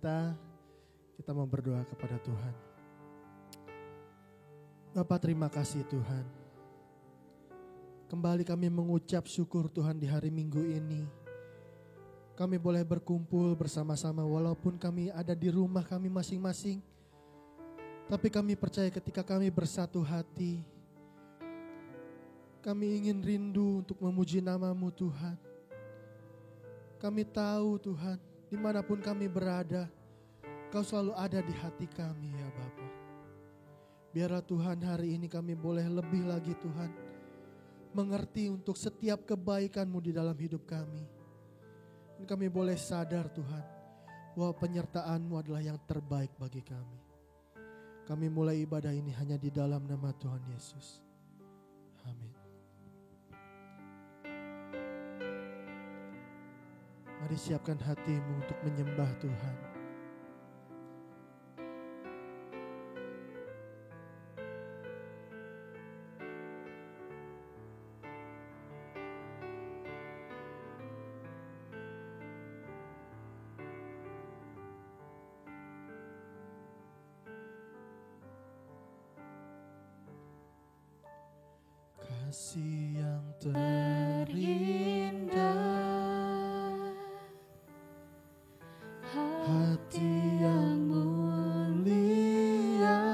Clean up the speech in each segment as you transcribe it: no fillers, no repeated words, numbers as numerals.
kita mau berdoa kepada Tuhan. Bapa, terima kasih Tuhan. Kembali kami mengucap syukur Tuhan di hari Minggu ini. Kami boleh berkumpul bersama-sama walaupun kami ada di rumah kami masing-masing. Tapi kami percaya ketika kami bersatu hati, kami ingin rindu untuk memuji nama-Mu Tuhan. Kami tahu Tuhan, dimanapun kami berada, Kau selalu ada di hati kami ya Bapa. Biarlah Tuhan hari ini kami boleh lebih lagi Tuhan, mengerti untuk setiap kebaikan-Mu di dalam hidup kami. Dan kami boleh sadar Tuhan, bahwa penyertaan-Mu adalah yang terbaik bagi kami. Kami mulai ibadah ini hanya di dalam nama Tuhan Yesus. Amin. Mari siapkan hatimu untuk menyembah Tuhan. Kasih yang terindah, hati yang mulia,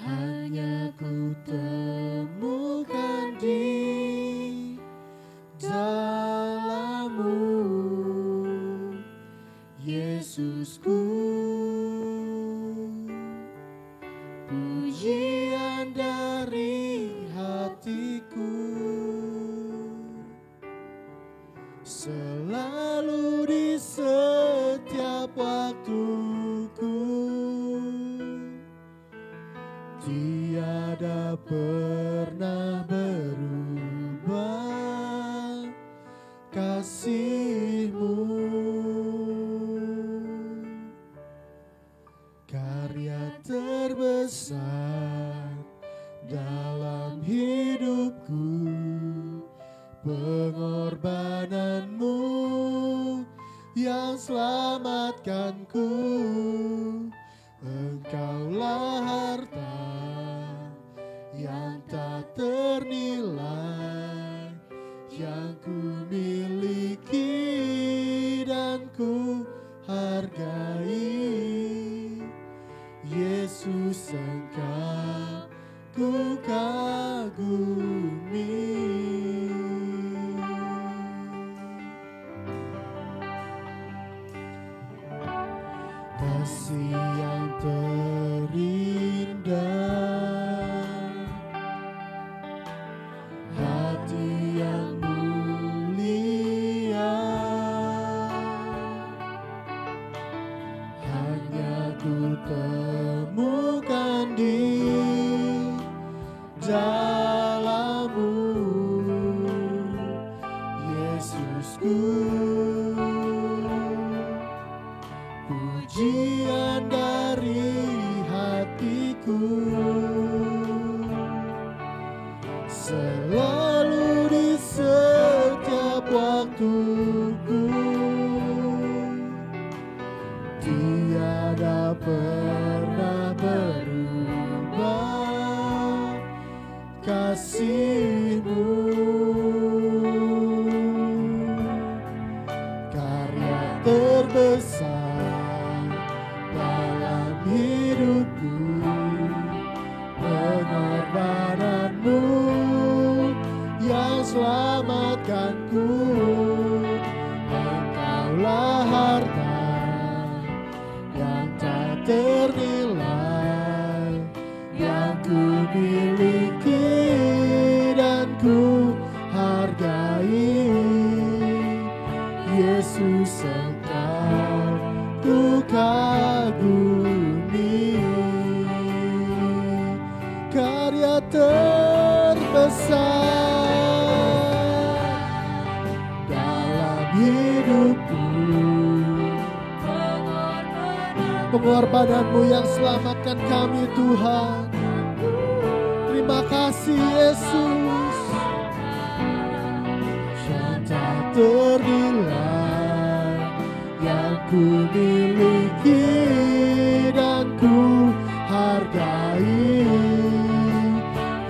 hanya ku temukan di dalam-Mu, Yesusku. Pujian dari hatiku, selalu di setiap waktuku, tiada pernah berubah kasih-Mu. Karya terbesar dalam hidupku, pengorbanan-Mu yang selamatkanku. Engkaulah harta yang tak ternilai, yang ku miliki dan ku hargai. Yesus, Engkau ku kagumi. Kasih yang terindah, hati yang mulia, hanya ku temukan di dalam-Mu, Yesusku. Pujian dari hatiku, selalu di setiap waktuku, tiada pernah berubah kasih-Mu. Karya terbesar dalam hidupku, pengorbanan-Mu yang selamatkanku. Engkaulah harta yang tak ternilai, yang ku miliki dan ku hargai. Yesus, Engkau ku kagumi. Karya terbesar dalam hidupku, pengorbanan-Mu yang selamatkan kami Tuhan. Terima kasih Yesus, yang tak ternilai, ku miliki dan ku hargai.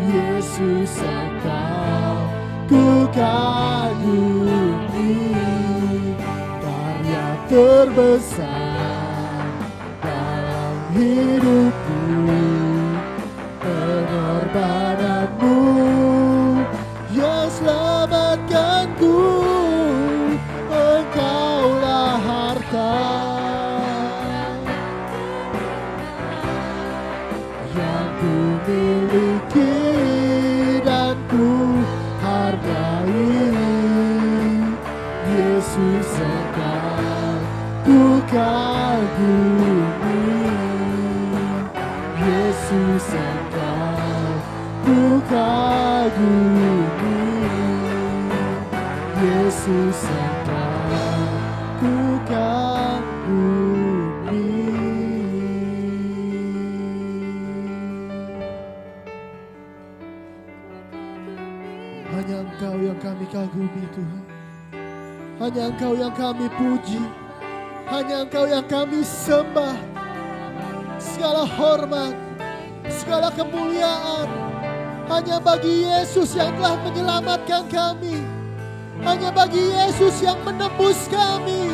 Yesus Engkau ku kagumi, karya terbesar dalam hidupku, pengorbananmu yang selamatkanku. Engkaulah harta yang ku miliki dan ku hargai. Yesus Engkau ku kagumi, Yesus Engkau ku kagumi, Yesus Engkau ku kagumi. Hanya Engkau yang kami kagumi Tuhan, hanya Engkau yang kami puji, hanya Engkau yang kami sembah. Segala hormat, segala kemuliaan hanya bagi Yesus yang telah menyelamatkan kami, hanya bagi Yesus yang menebus kami.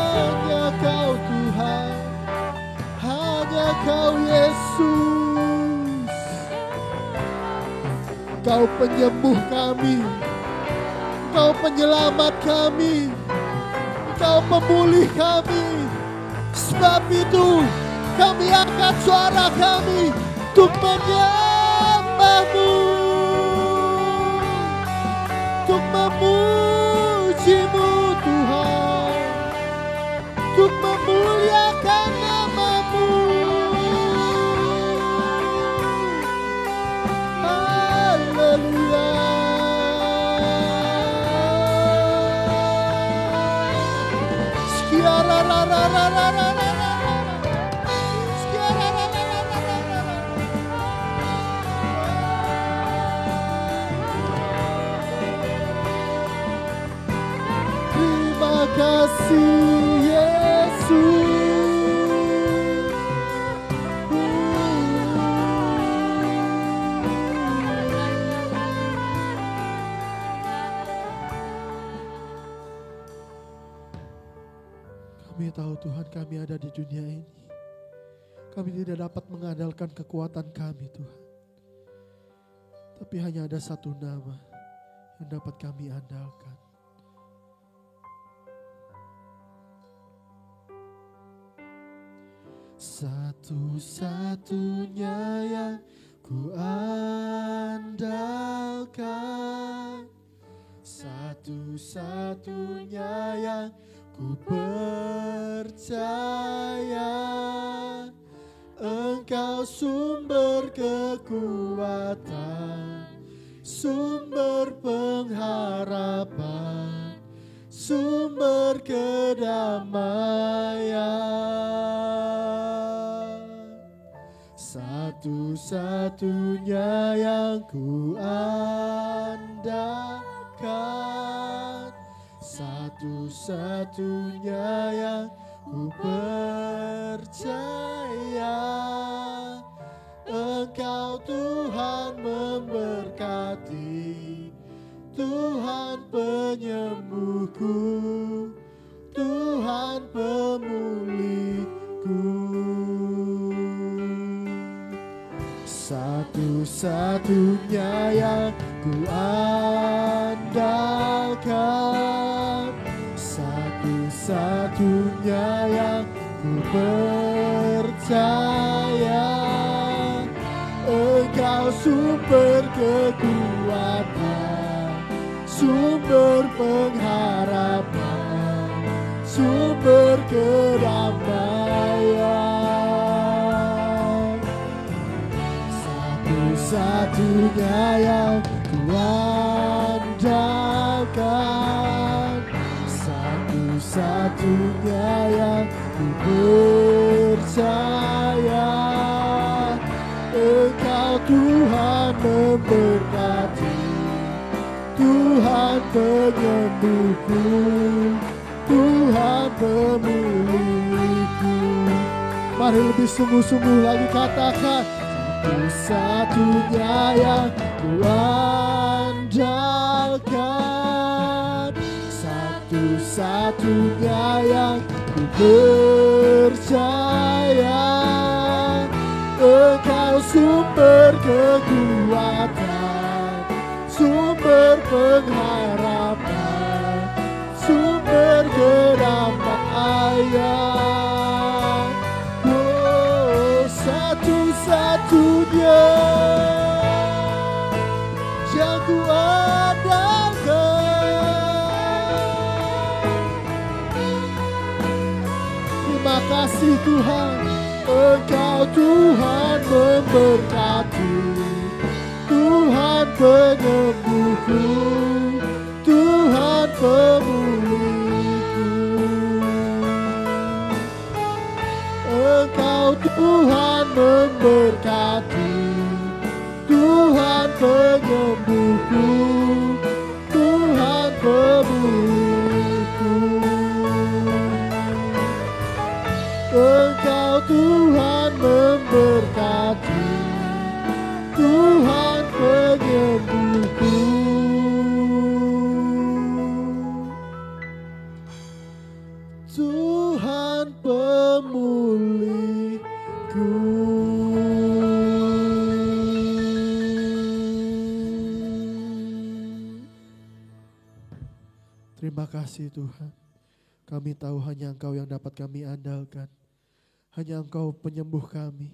Hanya Kau Tuhan, hanya Kau Yesus. Kau penyembuh kami, Kau penyelamat kami, Kau pemulih kami. Sebab itu kami angkat suara kami untuk menyembah-Mu, untuk memuji-Mu Tuhan, untuk memuliakan nama-Mu. Haleluya. Terima kasih Yesus. Kami tahu Tuhan, kami ada di dunia ini, kami tidak dapat mengandalkan kekuatan kami Tuhan, tapi hanya ada satu nama yang dapat kami andalkan. Satu-satunya yang ku andalkan, satu-satunya yang ku percaya, Engkau sumber kekuatan, sumber pengharapan, sumber kedamaian. Satu-satunya yang ku andalkan, satu-satunya yang ku percaya, Engkau Tuhan memberkati, Tuhan penyembuhku, Tuhan pemulihku. Satu-satunya yang ku andalkan, satu-satunya yang ku percaya, Engkau sumber kekuatan, sumber pengharapan, sumber kedamaian. Satu-satunya yang ku andalkan, satu-satunya yang ku percaya, Engkau Tuhan memberkati, Tuhan penyembuhku, Tuhan pemulihku. Mari lebih sungguh-sungguh lagi katakan, satu-satunya yang kuandalkan, satu-satunya yang ku percaya. Engkau sumber kekuatan, sumber pengharapan, sumber kedamaian. Oh, satu-satunya yang ku andalkan. Terima kasih Tuhan. Engkau Tuhan memberkati, Tuhan penyembuhku, Tuhan pemulihku. Engkau Tuhan memberkati, Tuhan penyembuhku, Tuhan pemulihku. Engkau Tuhan memberkati, Tuhan penyembuhku. Tuhan pemulihku. Terima kasih Tuhan. Kami tahu hanya Engkau yang dapat kami andalkan. Hanya Engkau penyembuh kami,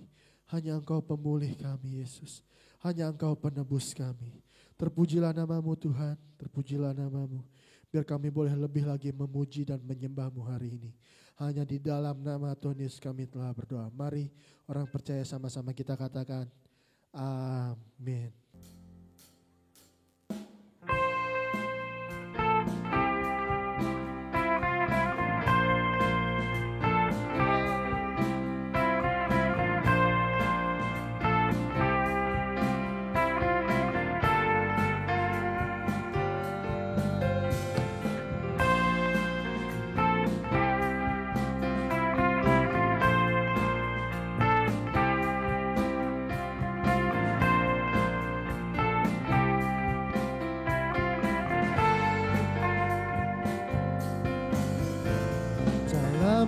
hanya Engkau pemulih kami Yesus, hanya Engkau penebus kami. Terpujilah nama-Mu Tuhan, terpujilah nama-Mu. Biar kami boleh lebih lagi memuji dan menyembah-Mu hari ini. Hanya di dalam nama Tuhan Yesus kami telah berdoa. Mari orang percaya sama-sama kita katakan, amin.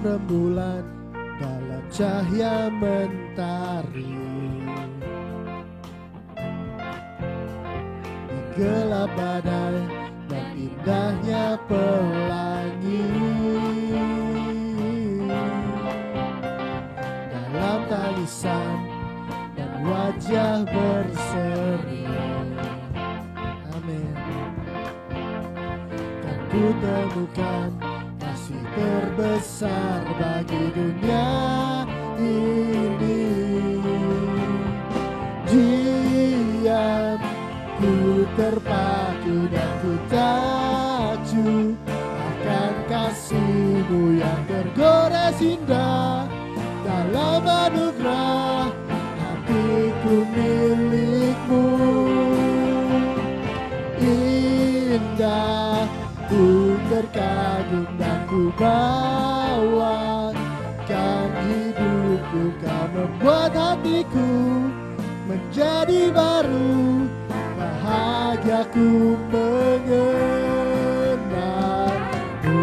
Rembulan dalam cahaya mentari, di gelap badai dan indahnya pelangi, dalam tangisan dan wajah berseri. Amin. Kan ku temukan terbesar bagi dunia ini. Diam, ku terpaku dan ku takjub akan kasih-Mu yang tergores indah. Dalam anugerah hatiku milik-Mu, indah ku terkagum dan ku bawakan hidupku. Kau membuat hatiku menjadi baru, bahagiaku mengenal-Mu.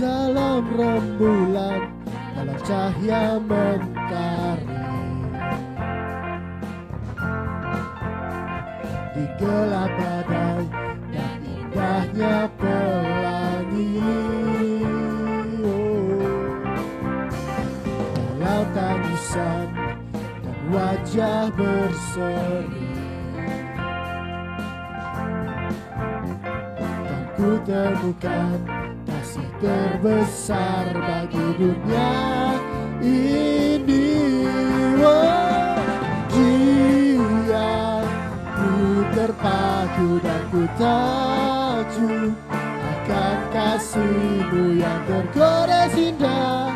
Dalam rembulan, dalam cahaya mentari, di gelap badai dan indahnya pelangi. Dalam tangisan dan wajah berseri, kan ku temukan kasih terbesar bagi dunia ini. hatiku dan ku takjub akan kasih-Mu yang tergores indah.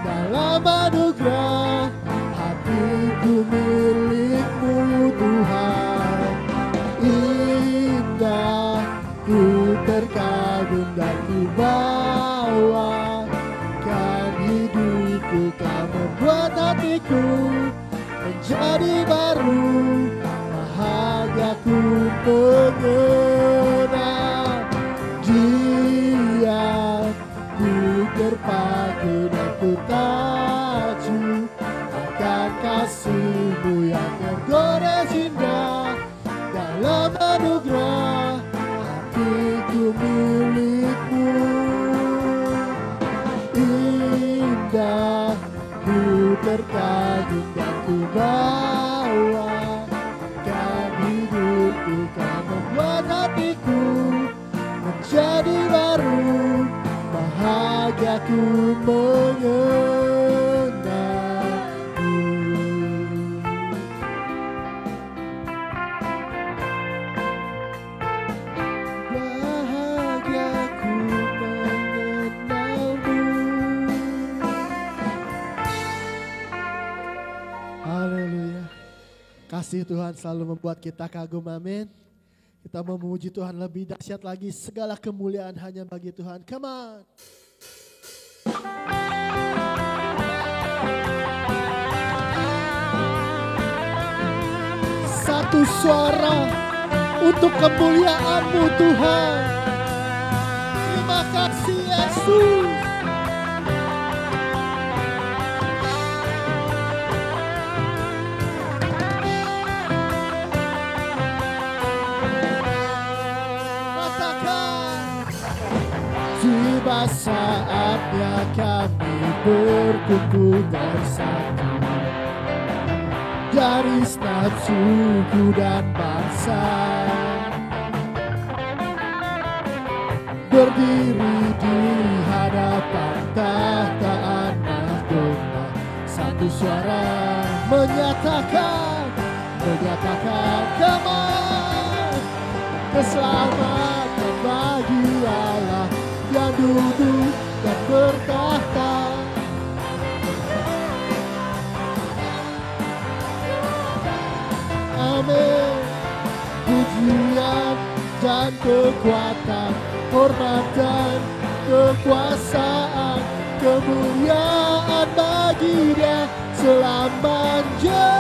Dalam anugerah hatiku milik-Mu Tuhan. Indah ku terkagum dan ku bawakan hidupku. Kau membuat hatiku menjadi baru. Bahagia ku mengenal Dia. Ku terpaku dan ku takjub akan kasih-Mu yang tergores indah. Dalam anugerah hatiku milik-Mu. Indah ku terkagum dan ku bawakan hidupku. Kau membuat hatiku menjadi baru. Bahagia ku mengenal-Mu. Bahagia ku mengenal-Mu. Haleluya. Kasih Tuhan selalu membuat kita kagum, amin. Kita mau memuji Tuhan lebih dahsyat lagi. Segala kemuliaan hanya bagi Tuhan. Come on. Satu suara untuk kemuliaan-Mu Tuhan. Terima kasih Yesus. Tiba saatnya kami berkumpul bersatu dari setiap suku dan bangsa, berdiri di hadapan tahta Anak Domba. Satu suara menyatakan damai, keselamatan bagi Allah yang duduk dan bertahta. Amin. Pujian dan kekuatan, hormat dan kekuasaan, kemuliaan bagi Dia selamanya.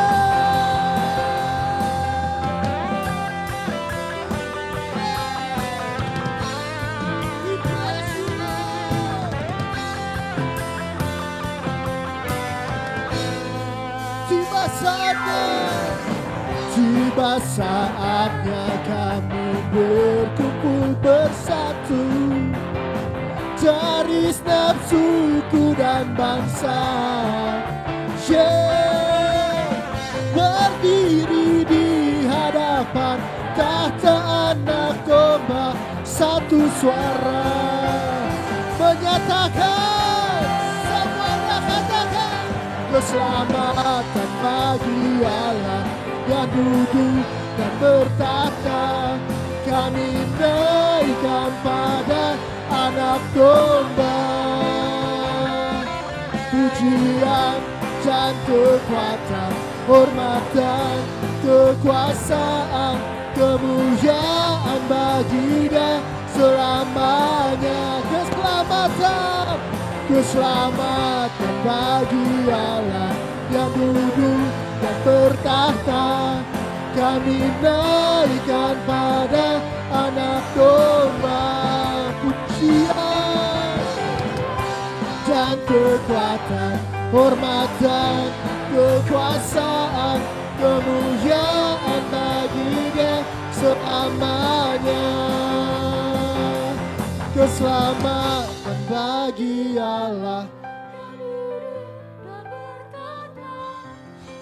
Tiba saatnya kami berkumpul bersatu dari setiap suku dan bangsa, berdiri di hadapan tahta Anak Domba. Satu suara menyatakan, semuanya katakan, keselamatan bagi Allah yang duduk dan bertahta. Kami naikkan pada Anak Domba. Pujian dan kekuatan, hormat dan kekuasaan, kemuliaan bagi Dia selamanya. Keselamatan bagi Allah yang duduk dan bertahta. Kami naikkan pada Anak Domba. Pujian dan kekuatan, hormat dan kekuasaan, kemuliaan bagi Dia selamanya. Keselamatan bagi Allah.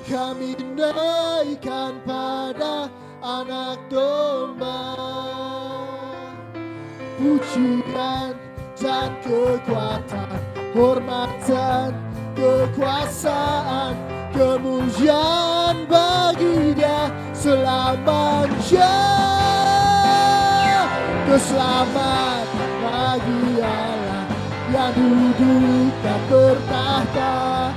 Kami naikkan pada Anak Domba. Pujian dan kekuatan, hormat dan kekuasaan, kemuliaan bagi Dia selamanya. selamat bagi Allah yang duduk dan bertahta.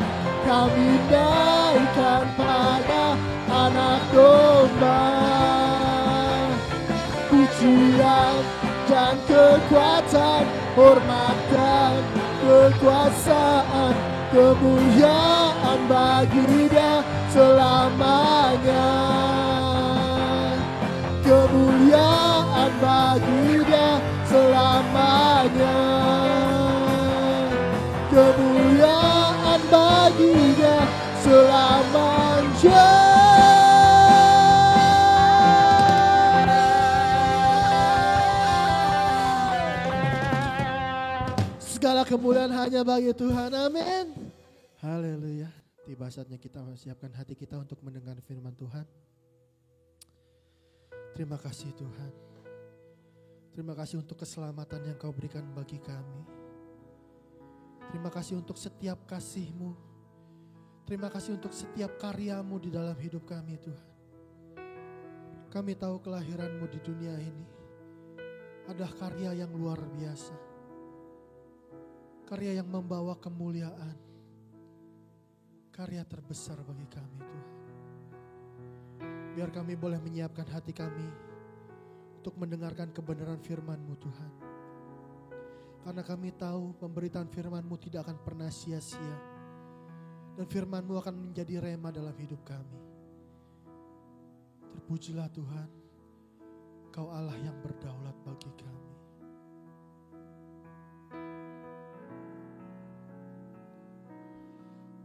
Kami naikkan pada anak domba. Pujian dan kekuatan, hormat dan kekuasaan, kemuliaan bagi Dia selamanya. Kemuliaan bagi Dia selamanya. Kemuliaan bagi Dia selamanya. Segala kemuliaan hanya bagi Tuhan. Amin. Haleluya. Tiba saatnya kita siapkan hati kita untuk mendengar firman Tuhan. Terima kasih Tuhan. Terima kasih untuk keselamatan yang Kau berikan bagi kami. Terima kasih untuk setiap kasih-Mu. Terima kasih untuk setiap karya-Mu di dalam hidup kami Tuhan. Kami tahu kelahiran-Mu di dunia ini adalah karya yang luar biasa. Karya yang membawa kemuliaan. Karya terbesar bagi kami Tuhan. Biar kami boleh menyiapkan hati kami untuk mendengarkan kebenaran firman-Mu Tuhan. Karena kami tahu pemberitaan firman-Mu tidak akan pernah sia-sia. Dan firman-Mu akan menjadi rema dalam hidup kami. Terpujilah Tuhan, Kau Allah yang berdaulat bagi kami.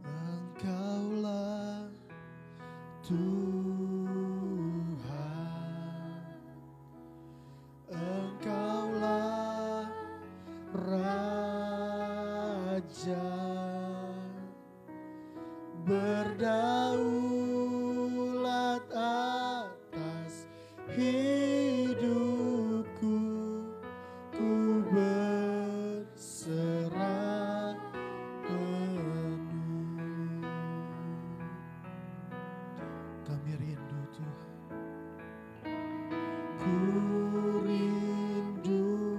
Engkaulah Tuhan, Engkaulah Raja, berdaulat atas hidupku, ku berserah penuh. Kami rindu Tuhan, ku rindu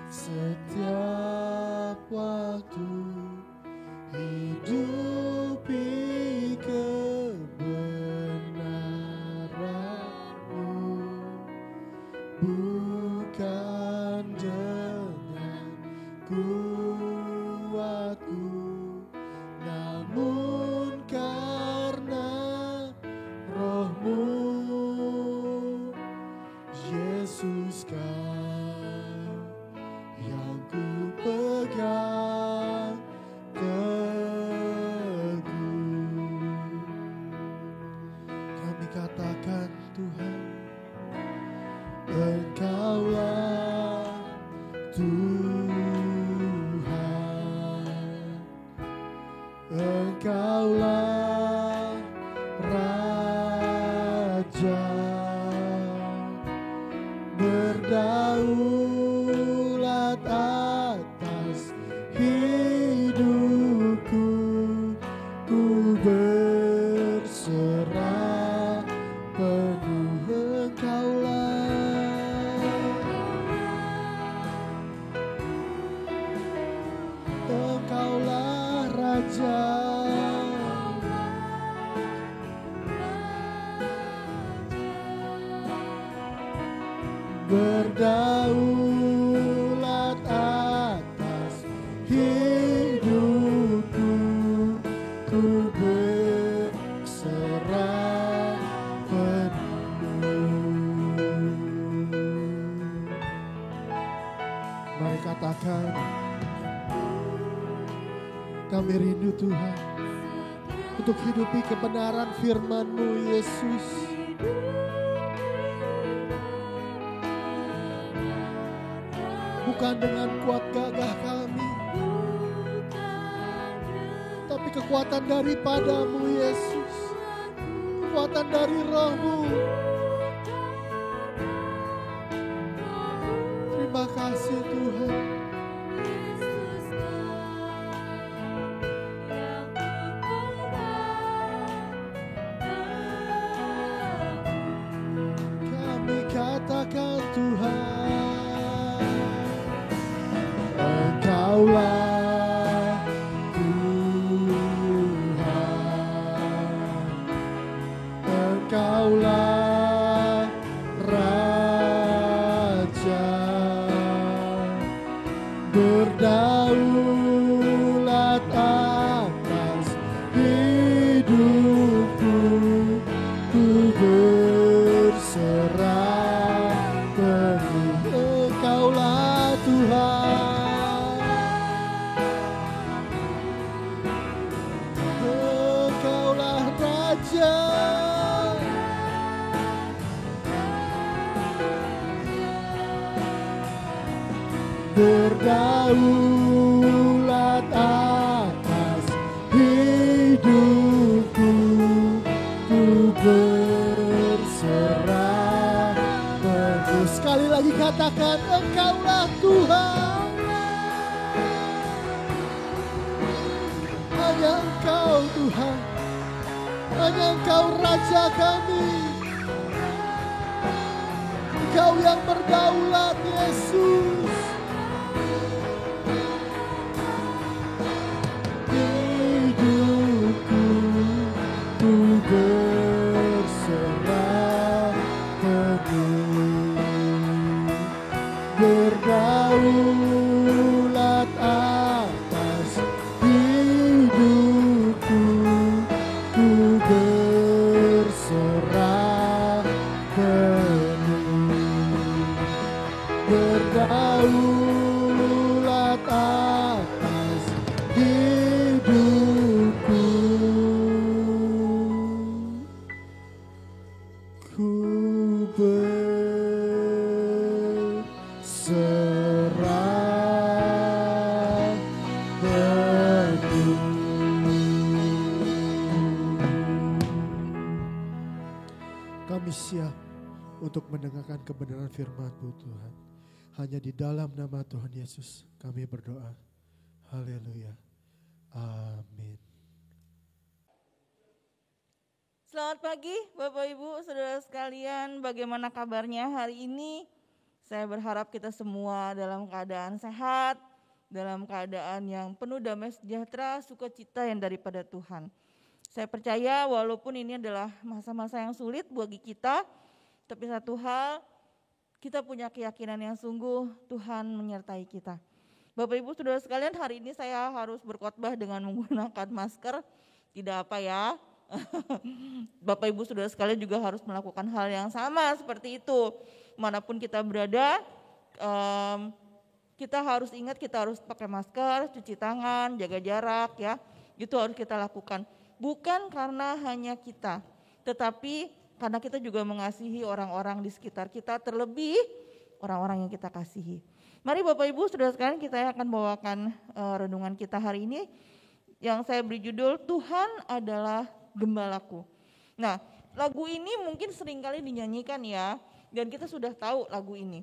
setiap waktu hidupi kebenaran-Mu, bukan dengan kuatku, namun karena Roh-Mu. Yesus, Kau yang ku pegang teguh. Kami katakan Tuhan, Engkaulah Tuhan, Engkaulah Raja, berdaulat atas hidupku, ku berserah penuh. Engkaulah Raja, berdaulat atas hidupku, ku berserah penuh. Mari katakan, kami rindu Tuhan untuk hidupi kebenaran firman-Mu Yesus. Bukan dengan kuat gagah kami, tapi kekuatan daripada-Mu Yesus. Kekuatan dari Roh-Mu. Terima kasih Tuhan. Kami katakan Tuhan, Engkaulah Raja, berdaulat atas hidupku, ku berserah penuh. Engkaulah Tuhan, Engkaulah Raja, berdaulat atas hidupku, ku berserah penuh. Sekali lagi katakan, Engkaulah Tuhan. Hanya Engkau Tuhan, hanya Engkau Raja kami. Engkau yang berdaulat, Yesus. Hidupku, ku berserah penuh, berdaulat atas hidupku, ku berserah penuh, berdaulat atas hidupku, ku berserah penuh. Kami siap untuk mendengarkan kebenaran firman-Mu Tuhan. Hanya di dalam nama Tuhan Yesus kami berdoa. Haleluya. Amin. Selamat pagi Bapak Ibu, Saudara sekalian, bagaimana kabarnya hari ini? Saya berharap kita semua dalam keadaan sehat, dalam keadaan yang penuh damai sejahtera, sukacita yang daripada Tuhan. Saya percaya walaupun ini adalah masa-masa yang sulit bagi kita, tapi satu hal, kita punya keyakinan yang sungguh Tuhan menyertai kita. Bapak Ibu Saudara sekalian, hari ini saya harus berkhotbah dengan menggunakan masker, tidak apa ya. Bapak Ibu Saudara sekalian juga harus melakukan hal yang sama seperti itu. Manapun kita berada, kita harus ingat kita harus pakai masker, cuci tangan, jaga jarak ya. Itu harus kita lakukan. Bukan karena hanya kita, tetapi karena kita juga mengasihi orang-orang di sekitar kita, terlebih orang-orang yang kita kasihi. Mari Bapak Ibu Saudara sekalian, kita akan bawakan renungan kita hari ini yang saya beri judul Tuhan adalah Gembalaku. Nah, lagu ini mungkin seringkali dinyanyikan ya, dan kita sudah tahu lagu ini.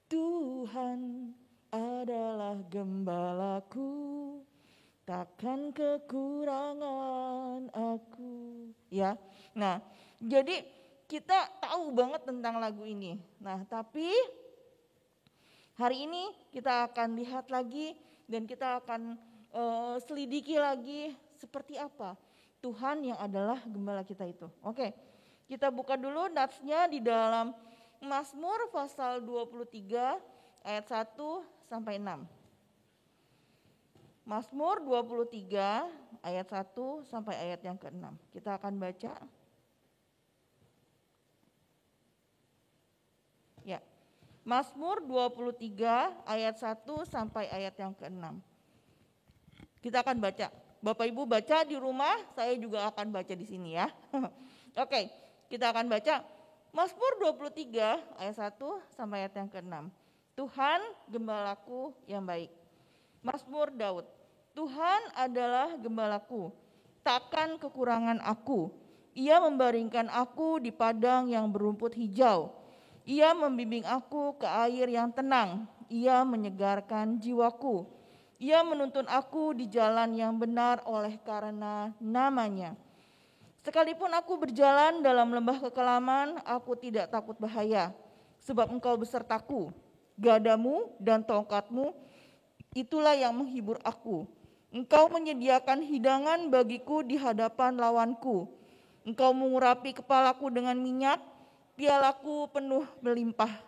Tuhan adalah gembalaku, takkan kekurangan aku. Ya, nah jadi kita tahu banget tentang lagu ini. Nah, tapi hari ini kita akan lihat lagi dan kita akan selidiki lagi seperti apa Tuhan yang adalah gembala kita itu. Oke, kita buka dulu natsnya di dalam Mazmur pasal 23 ayat 1 sampai 6. Mazmur 23 ayat 1 sampai ayat yang ke-6. Kita akan baca. Ya. Mazmur 23 ayat 1 sampai ayat yang ke-6. Kita akan baca. Bapak Ibu baca di rumah, saya juga akan baca di sini ya. Oke, kita akan baca Mazmur 23 ayat 1 sampai ayat yang ke-6. Tuhan gembalaku yang baik. Mazmur Daud. Tuhan adalah gembalaku, takkan kekurangan aku. Ia membaringkan aku di padang yang berumput hijau. Ia membimbing aku ke air yang tenang. Ia menyegarkan jiwaku. Ia menuntun aku di jalan yang benar oleh karena namanya. Sekalipun aku berjalan dalam lembah kekelaman, aku tidak takut bahaya. Sebab Engkau besertaku, gadamu dan tongkatmu, itulah yang menghibur aku. Engkau menyediakan hidangan bagiku di hadapan lawanku. Engkau mengurapi kepalaku dengan minyak, pialaku penuh melimpah.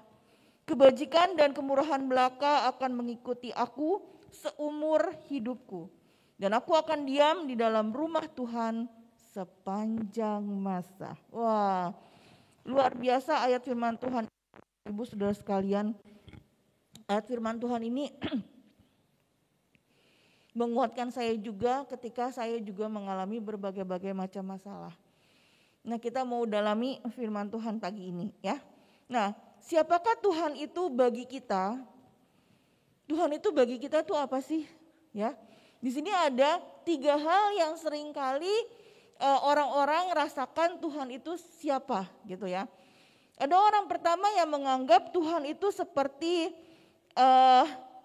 Kebajikan dan kemurahan belaka akan mengikuti aku seumur hidupku. Dan aku akan diam di dalam rumah Tuhan sepanjang masa. Wah, luar biasa ayat firman Tuhan. Ibu saudara sekalian, ayat firman Tuhan ini menguatkan saya juga ketika saya juga mengalami berbagai-bagai macam masalah. Nah, kita mau dalami firman Tuhan pagi ini ya. Nah, siapakah Tuhan itu bagi kita? Tuhan itu bagi kita itu apa sih? Ya, di sini ada 3 hal yang seringkali orang-orang rasakan Tuhan itu siapa gitu ya. Ada orang pertama yang menganggap Tuhan itu seperti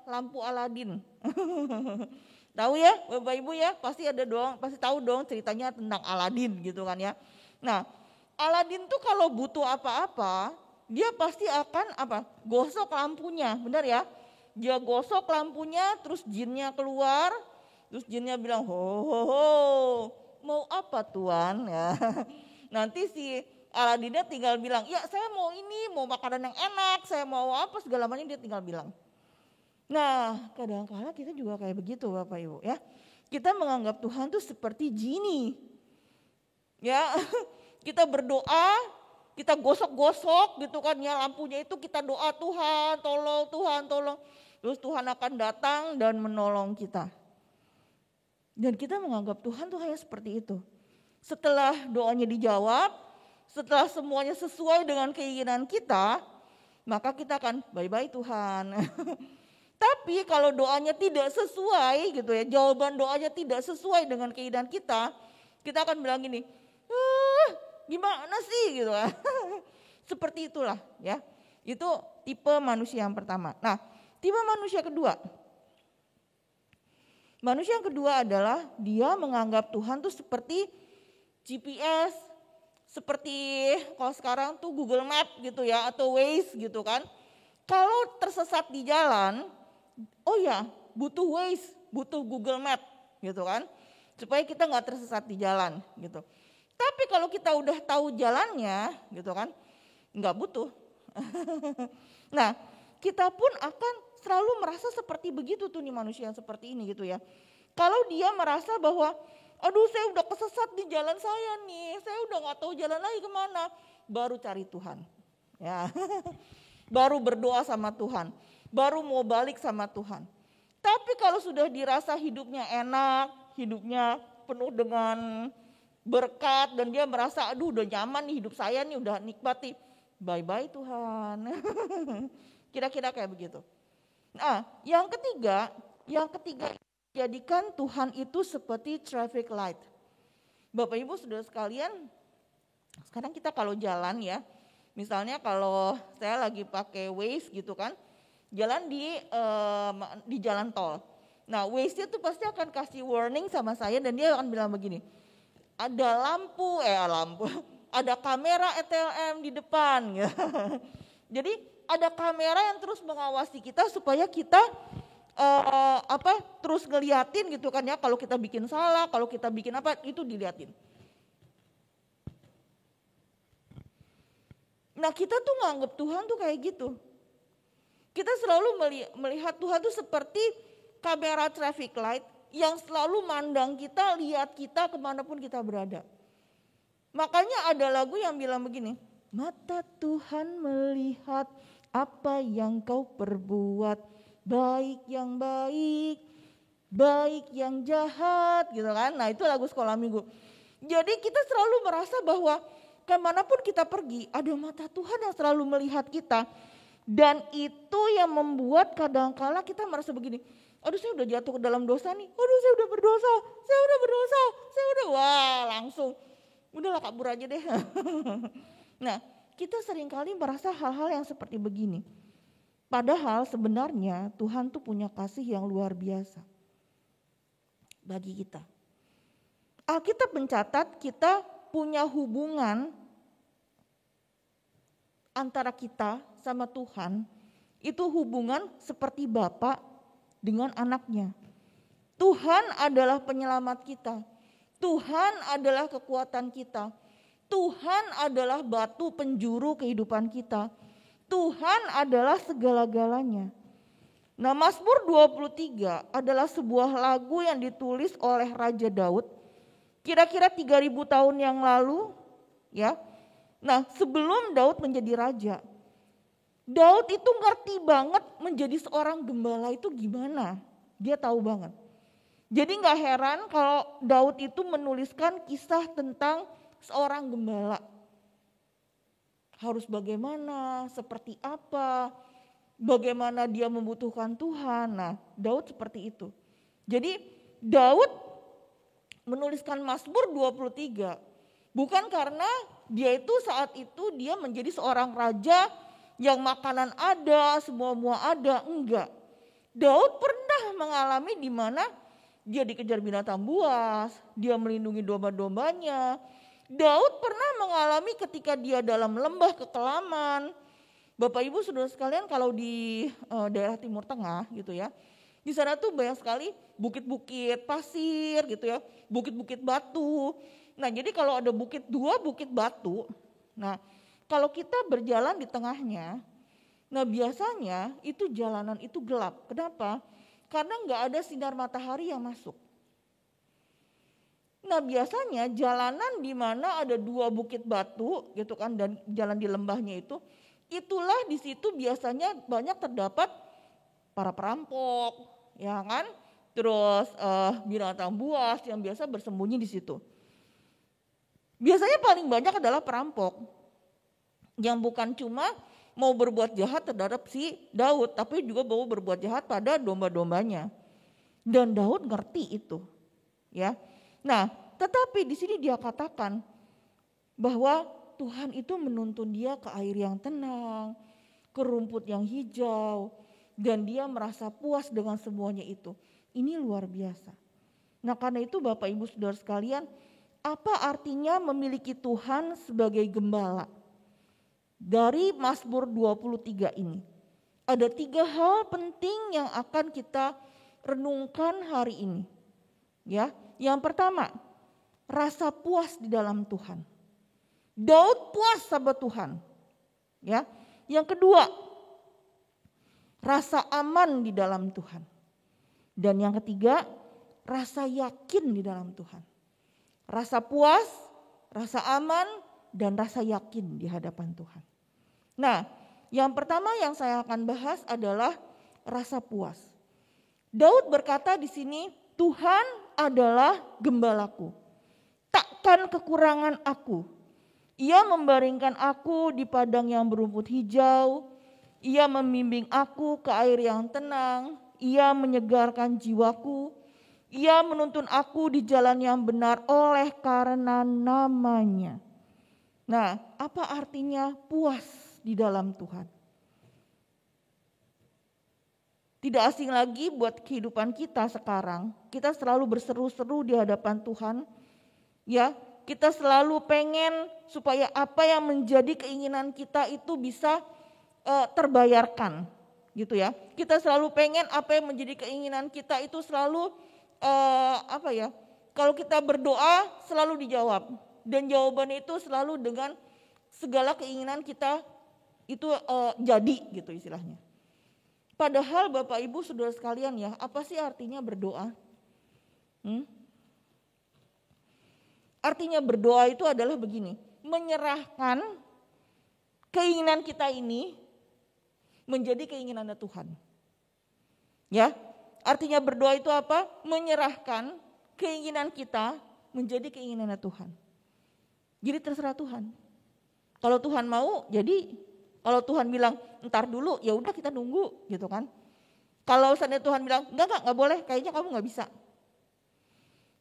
lampu Aladin. Tahu ya Bapak Ibu ya, pasti tahu dong ceritanya tentang Aladin gitu kan ya. Nah, Aladin tuh kalau butuh apa-apa, dia pasti akan gosok lampunya, benar ya? Dia gosok lampunya, terus jinnya keluar, terus jinnya bilang, ho, mau apa Tuan? Ya. Nanti si Aladinnya tinggal bilang, ya saya mau ini, mau makanan yang enak, saya mau apa segala macam, dia tinggal bilang. Nah, kadang-kala kita juga kayak begitu Bapak Ibu ya. Kita menganggap Tuhan tuh seperti genie. Ya, kita berdoa, kita gosok-gosok gitu kan ya lampunya itu, kita doa Tuhan tolong. Terus Tuhan akan datang dan menolong kita. Dan kita menganggap Tuhan tuh hanya seperti itu. Setelah doanya dijawab, setelah semuanya sesuai dengan keinginan kita, maka kita akan bye-bye Tuhan. Tapi kalau doanya tidak sesuai gitu ya, jawaban doanya tidak sesuai dengan keinginan kita akan bilang gini, gimana sih gitu. Seperti itulah ya. Itu tipe manusia yang pertama. Nah, tipe manusia kedua. Manusia yang kedua adalah dia menganggap Tuhan tuh seperti GPS, seperti kalau sekarang tuh Google Map gitu ya, atau Waze gitu kan. Kalau tersesat di jalan, oh ya butuh Waze, butuh Google Map gitu kan, supaya kita nggak tersesat di jalan gitu. Tapi kalau kita udah tahu jalannya gitu kan, nggak butuh. Nah, kita pun akan selalu merasa seperti begitu tuh nih manusia yang seperti ini gitu ya. Kalau dia merasa bahwa, aduh saya udah kesesat di jalan saya nih, saya udah nggak tahu jalan lagi kemana, baru cari Tuhan. Ya, baru berdoa sama Tuhan, baru mau balik sama Tuhan. Tapi kalau sudah dirasa hidupnya enak, hidupnya penuh dengan berkat dan dia merasa aduh udah nyaman nih hidup saya nih, udah nikmati, bye-bye Tuhan. Kira-kira kayak begitu. Nah, yang ketiga jadikan Tuhan itu seperti traffic light. Bapak Ibu saudara sekalian, sekarang kita kalau jalan ya, misalnya kalau saya lagi pakai Waze gitu kan, jalan di jalan tol. Nah, Waze-nya tuh pasti akan kasih warning sama saya dan dia akan bilang begini, ada ada kamera ETLM di depan. Jadi ada kamera yang terus mengawasi kita supaya kita terus ngeliatin gitu kan ya, kalau kita bikin salah, kalau kita bikin apa itu diliatin. Nah, kita tuh nganggep Tuhan tuh kayak gitu. Kita selalu melihat Tuhan tuh seperti kamera traffic light yang selalu mandang kita, lihat kita kemanapun kita berada. Makanya ada lagu yang bilang begini, mata Tuhan melihat apa yang kau perbuat, baik yang baik, baik yang jahat gitu kan. Nah, itu lagu sekolah minggu. Jadi kita selalu merasa bahwa kemanapun kita pergi, ada mata Tuhan yang selalu melihat kita. Dan itu yang membuat kadangkala kita merasa begini, aduh saya udah jatuh ke dalam dosa nih, aduh saya udah berdosa, wah langsung, udahlah kabur aja deh. Nah, kita seringkali merasa hal-hal yang seperti begini. Padahal sebenarnya Tuhan tuh punya kasih yang luar biasa bagi kita. Alkitab mencatat kita punya hubungan antara kita sama Tuhan, itu hubungan seperti Bapa dengan anaknya. Tuhan adalah penyelamat kita. Tuhan adalah kekuatan kita. Tuhan adalah batu penjuru kehidupan kita. Tuhan adalah segala-galanya. Nah, Mazmur 23 adalah sebuah lagu yang ditulis oleh Raja Daud kira-kira 3000 tahun yang lalu, ya. Nah, sebelum Daud menjadi raja. Daud itu ngerti banget menjadi seorang gembala itu gimana. Dia tahu banget. Jadi gak heran kalau Daud itu menuliskan kisah tentang seorang gembala. Harus bagaimana, seperti apa, bagaimana dia membutuhkan Tuhan. Nah, Daud seperti itu. Jadi Daud menuliskan Mazmur 23 bukan karena dia itu saat itu dia menjadi seorang raja yang makanan ada, semua ada, enggak. Daud pernah mengalami di mana dia dikejar binatang buas, dia melindungi domba-dombanya. Daud pernah mengalami ketika dia dalam lembah kekelaman. Bapak Ibu Saudara sekalian, kalau di daerah Timur Tengah gitu ya, di sana tuh banyak sekali bukit-bukit pasir gitu ya, bukit-bukit batu. Nah, jadi kalau ada dua bukit batu, nah kalau kita berjalan di tengahnya, nah biasanya itu jalanan itu gelap. Kenapa? Karena nggak ada sinar matahari yang masuk. Nah, biasanya jalanan di mana ada dua bukit batu gitu kan, dan jalan di lembahnya itu, itulah di situ biasanya banyak terdapat para perampok, ya kan? Terus binatang buas yang biasa bersembunyi di situ. Biasanya paling banyak adalah perampok yang bukan cuma mau berbuat jahat terhadap si Daud, tapi juga mau berbuat jahat pada domba-dombanya. Dan Daud ngerti itu, ya. Nah, tetapi di sini dia katakan bahwa Tuhan itu menuntun dia ke air yang tenang, ke rumput yang hijau, dan dia merasa puas dengan semuanya itu. Ini luar biasa. Nah, karena itu Bapak Ibu Saudara sekalian, apa artinya memiliki Tuhan sebagai gembala? Dari Mazmur 23 ini, ada 3 hal penting yang akan kita renungkan hari ini. Ya, yang pertama, rasa puas di dalam Tuhan. Daud puas sama Tuhan. Ya, yang kedua, rasa aman di dalam Tuhan. Dan yang ketiga, rasa yakin di dalam Tuhan. Rasa puas, rasa aman, dan rasa yakin di hadapan Tuhan. Nah, yang pertama yang saya akan bahas adalah rasa puas. Daud berkata di sini, Tuhan adalah gembalaku, takkan kekurangan aku. Ia membaringkan aku di padang yang berumput hijau, ia membimbing aku ke air yang tenang, ia menyegarkan jiwaku, ia menuntun aku di jalan yang benar oleh karena namanya. Nah, apa artinya puas di dalam Tuhan? Tidak asing lagi buat kehidupan kita sekarang. Kita selalu berseru-seru di hadapan Tuhan. Ya, kita selalu pengen supaya apa yang menjadi keinginan kita itu bisa terbayarkan, gitu ya. Kita selalu pengen apa yang menjadi keinginan kita itu selalu kalau kita berdoa selalu dijawab, dan jawabannya itu selalu dengan segala keinginan kita itu jadi gitu istilahnya. Padahal Bapak Ibu Saudara sekalian ya, apa sih artinya berdoa? Artinya berdoa itu adalah begini, menyerahkan keinginan kita ini menjadi keinginannya Tuhan. Ya, artinya berdoa itu apa? Menyerahkan keinginan kita menjadi keinginannya Tuhan. Jadi terserah Tuhan. Kalau Tuhan mau, jadi kalau Tuhan bilang entar dulu, ya udah kita nunggu gitu kan. Kalau seandainya Tuhan bilang enggak boleh, kayaknya kamu nggak bisa.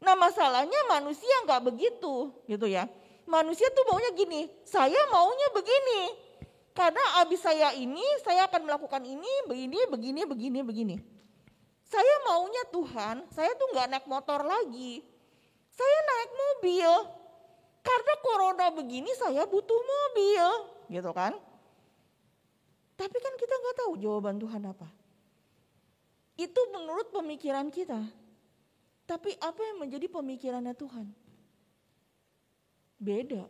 Nah, masalahnya manusia nggak begitu gitu ya. Manusia tuh maunya gini, saya maunya begini. Karena abis saya ini, saya akan melakukan ini, begini. Saya maunya Tuhan, saya tuh nggak naik motor lagi. Saya naik mobil. Karena corona begini saya butuh mobil, gitu kan. Tapi kan kita nggak tahu jawaban Tuhan apa. Itu menurut pemikiran kita. Tapi apa yang menjadi pemikirannya Tuhan? Beda.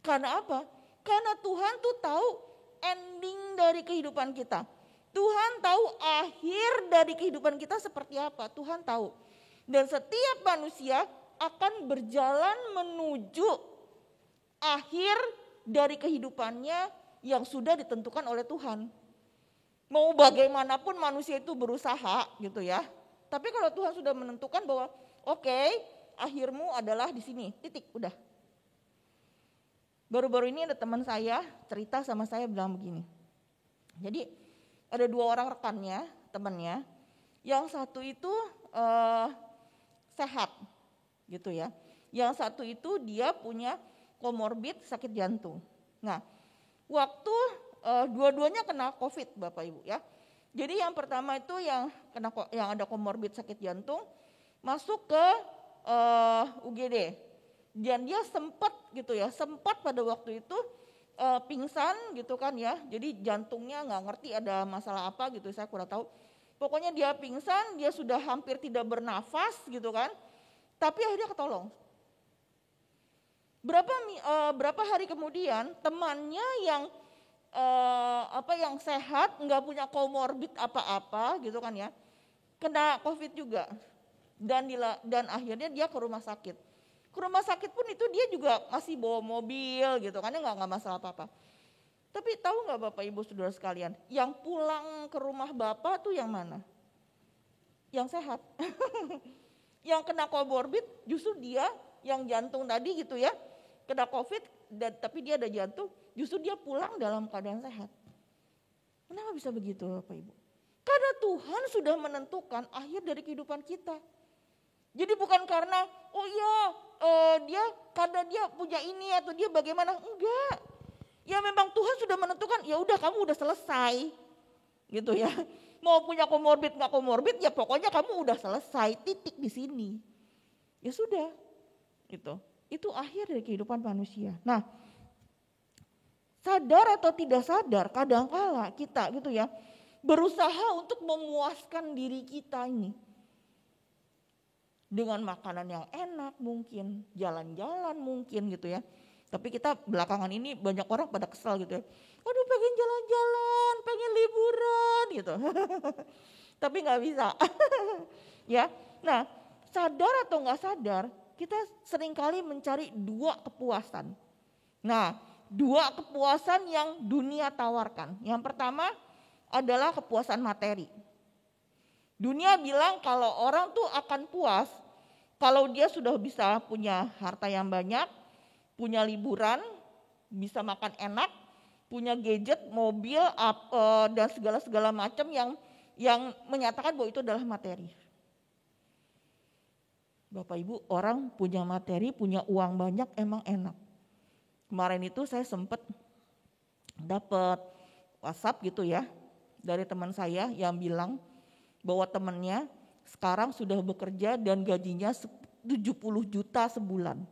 Karena apa? Karena Tuhan tuh tahu ending dari kehidupan kita. Tuhan tahu akhir dari kehidupan kita seperti apa. Tuhan tahu. Dan setiap manusia akan berjalan menuju akhir dari kehidupannya yang sudah ditentukan oleh Tuhan. Mau bagaimanapun manusia itu berusaha gitu ya. Tapi kalau Tuhan sudah menentukan bahwa oke, akhirmu adalah di sini, titik, udah. Baru-baru ini ada teman saya cerita sama saya bilang begini. Jadi ada 2 orang rekannya, temannya. Yang satu itu sehat gitu ya. Yang satu itu dia punya komorbid sakit jantung. Nah, waktu dua-duanya kena COVID Bapak Ibu ya. Jadi yang pertama itu yang ada komorbid sakit jantung masuk ke UGD. Dan dia sempat pada waktu itu pingsan gitu kan ya. Jadi jantungnya nggak ngerti ada masalah apa gitu, saya kurang tahu. Pokoknya dia pingsan, dia sudah hampir tidak bernafas gitu kan. Tapi akhirnya ketolong. Berapa hari kemudian temannya yang sehat, nggak punya komorbid apa-apa gitu kan ya, kena COVID juga. Dan akhirnya dia ke rumah sakit. Ke rumah sakit pun itu dia juga masih bawa mobil gitu kan, nggak masalah apa-apa. Tapi tahu nggak Bapak Ibu Saudara sekalian, yang pulang ke rumah Bapak tuh yang mana? Yang sehat. Yang kena komorbid justru dia yang jantung tadi gitu ya, kena COVID tapi dia ada jantung, justru dia pulang dalam keadaan sehat. Kenapa bisa begitu Bapak Ibu? Karena Tuhan sudah menentukan akhir dari kehidupan kita. Jadi bukan karena karena dia punya ini atau dia bagaimana, enggak. Ya memang Tuhan sudah menentukan, ya udah kamu udah selesai. Gitu ya. Mau punya komorbid enggak komorbid ya pokoknya kamu udah selesai, titik di sini. Ya sudah. Gitu. Itu akhir dari kehidupan manusia. Nah, sadar atau tidak sadar kadangkala kita gitu ya berusaha untuk memuaskan diri kita ini. Dengan makanan yang enak mungkin, jalan-jalan mungkin gitu ya. Tapi kita belakangan ini banyak orang pada kesal gitu ya. Aduh pengen jalan-jalan, pengen liburan gitu. Tapi gak bisa. Ya, nah sadar atau gak sadar kita seringkali mencari 2 kepuasan. Nah 2 kepuasan yang dunia tawarkan. Yang pertama adalah kepuasan materi. Dunia bilang kalau orang tuh akan puas kalau dia sudah bisa punya harta yang banyak, punya liburan, bisa makan enak, punya gadget, mobil, dan segala macam yang menyatakan bahwa itu adalah materi. Bapak Ibu, orang punya materi, punya uang banyak emang enak. Kemarin itu saya sempat dapat WhatsApp gitu ya dari teman saya yang bilang bahwa temannya sekarang sudah bekerja dan gajinya 70 juta sebulan.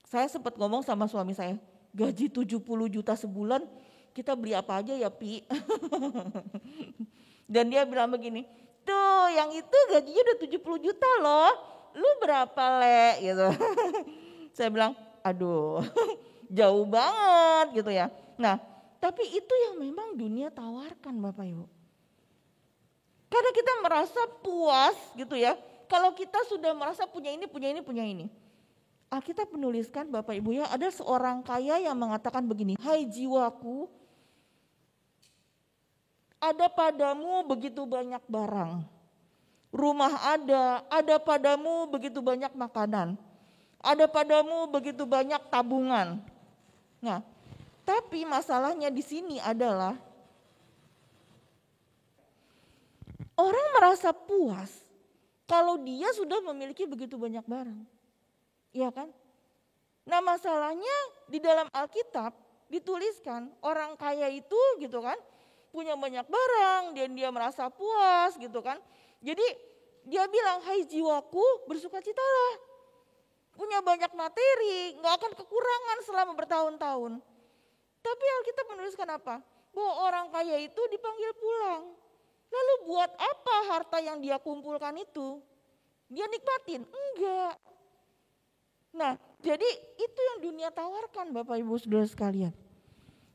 Saya sempat ngomong sama suami saya, gaji 70 juta sebulan kita beli apa aja ya Pi? Dan dia bilang begini, tuh yang itu gajinya udah 70 juta loh, lu berapa Le? Gitu. Saya bilang, aduh jauh banget gitu ya. Nah tapi itu yang memang dunia tawarkan Bapak Ibu. Karena kita merasa puas gitu ya. Kalau kita sudah merasa punya ini. Alkitab menuliskan Bapak Ibu ya, ada seorang kaya yang mengatakan begini, hai jiwaku, ada padamu begitu banyak barang. Rumah ada padamu begitu banyak makanan. Ada padamu begitu banyak tabungan. Nah, tapi masalahnya di sini adalah orang merasa puas kalau dia sudah memiliki begitu banyak barang. Iya kan? Nah masalahnya di dalam Alkitab dituliskan orang kaya itu gitu kan punya banyak barang dan dia merasa puas gitu kan. Jadi dia bilang, hai jiwaku bersukacitalah. Punya banyak materi, gak akan kekurangan selama bertahun-tahun. Tapi Alkitab menuliskan apa? Bahwa orang kaya itu dipanggil pulang. Lalu buat apa harta yang dia kumpulkan itu? Dia nikmatin? Enggak. Nah Jadi itu yang dunia tawarkan Bapak Ibu Saudara sekalian.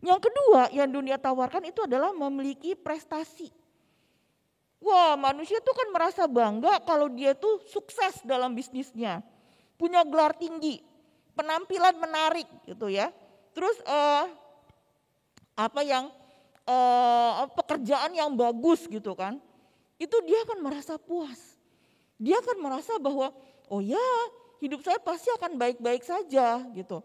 Yang kedua yang dunia tawarkan itu adalah memiliki prestasi. Wah, manusia tuh kan merasa bangga kalau dia tuh sukses dalam bisnisnya. Punya gelar tinggi, penampilan menarik gitu ya. Terus pekerjaan yang bagus gitu kan. Itu dia akan merasa puas. Dia akan merasa bahwa oh ya, hidup saya pasti akan baik-baik saja gitu.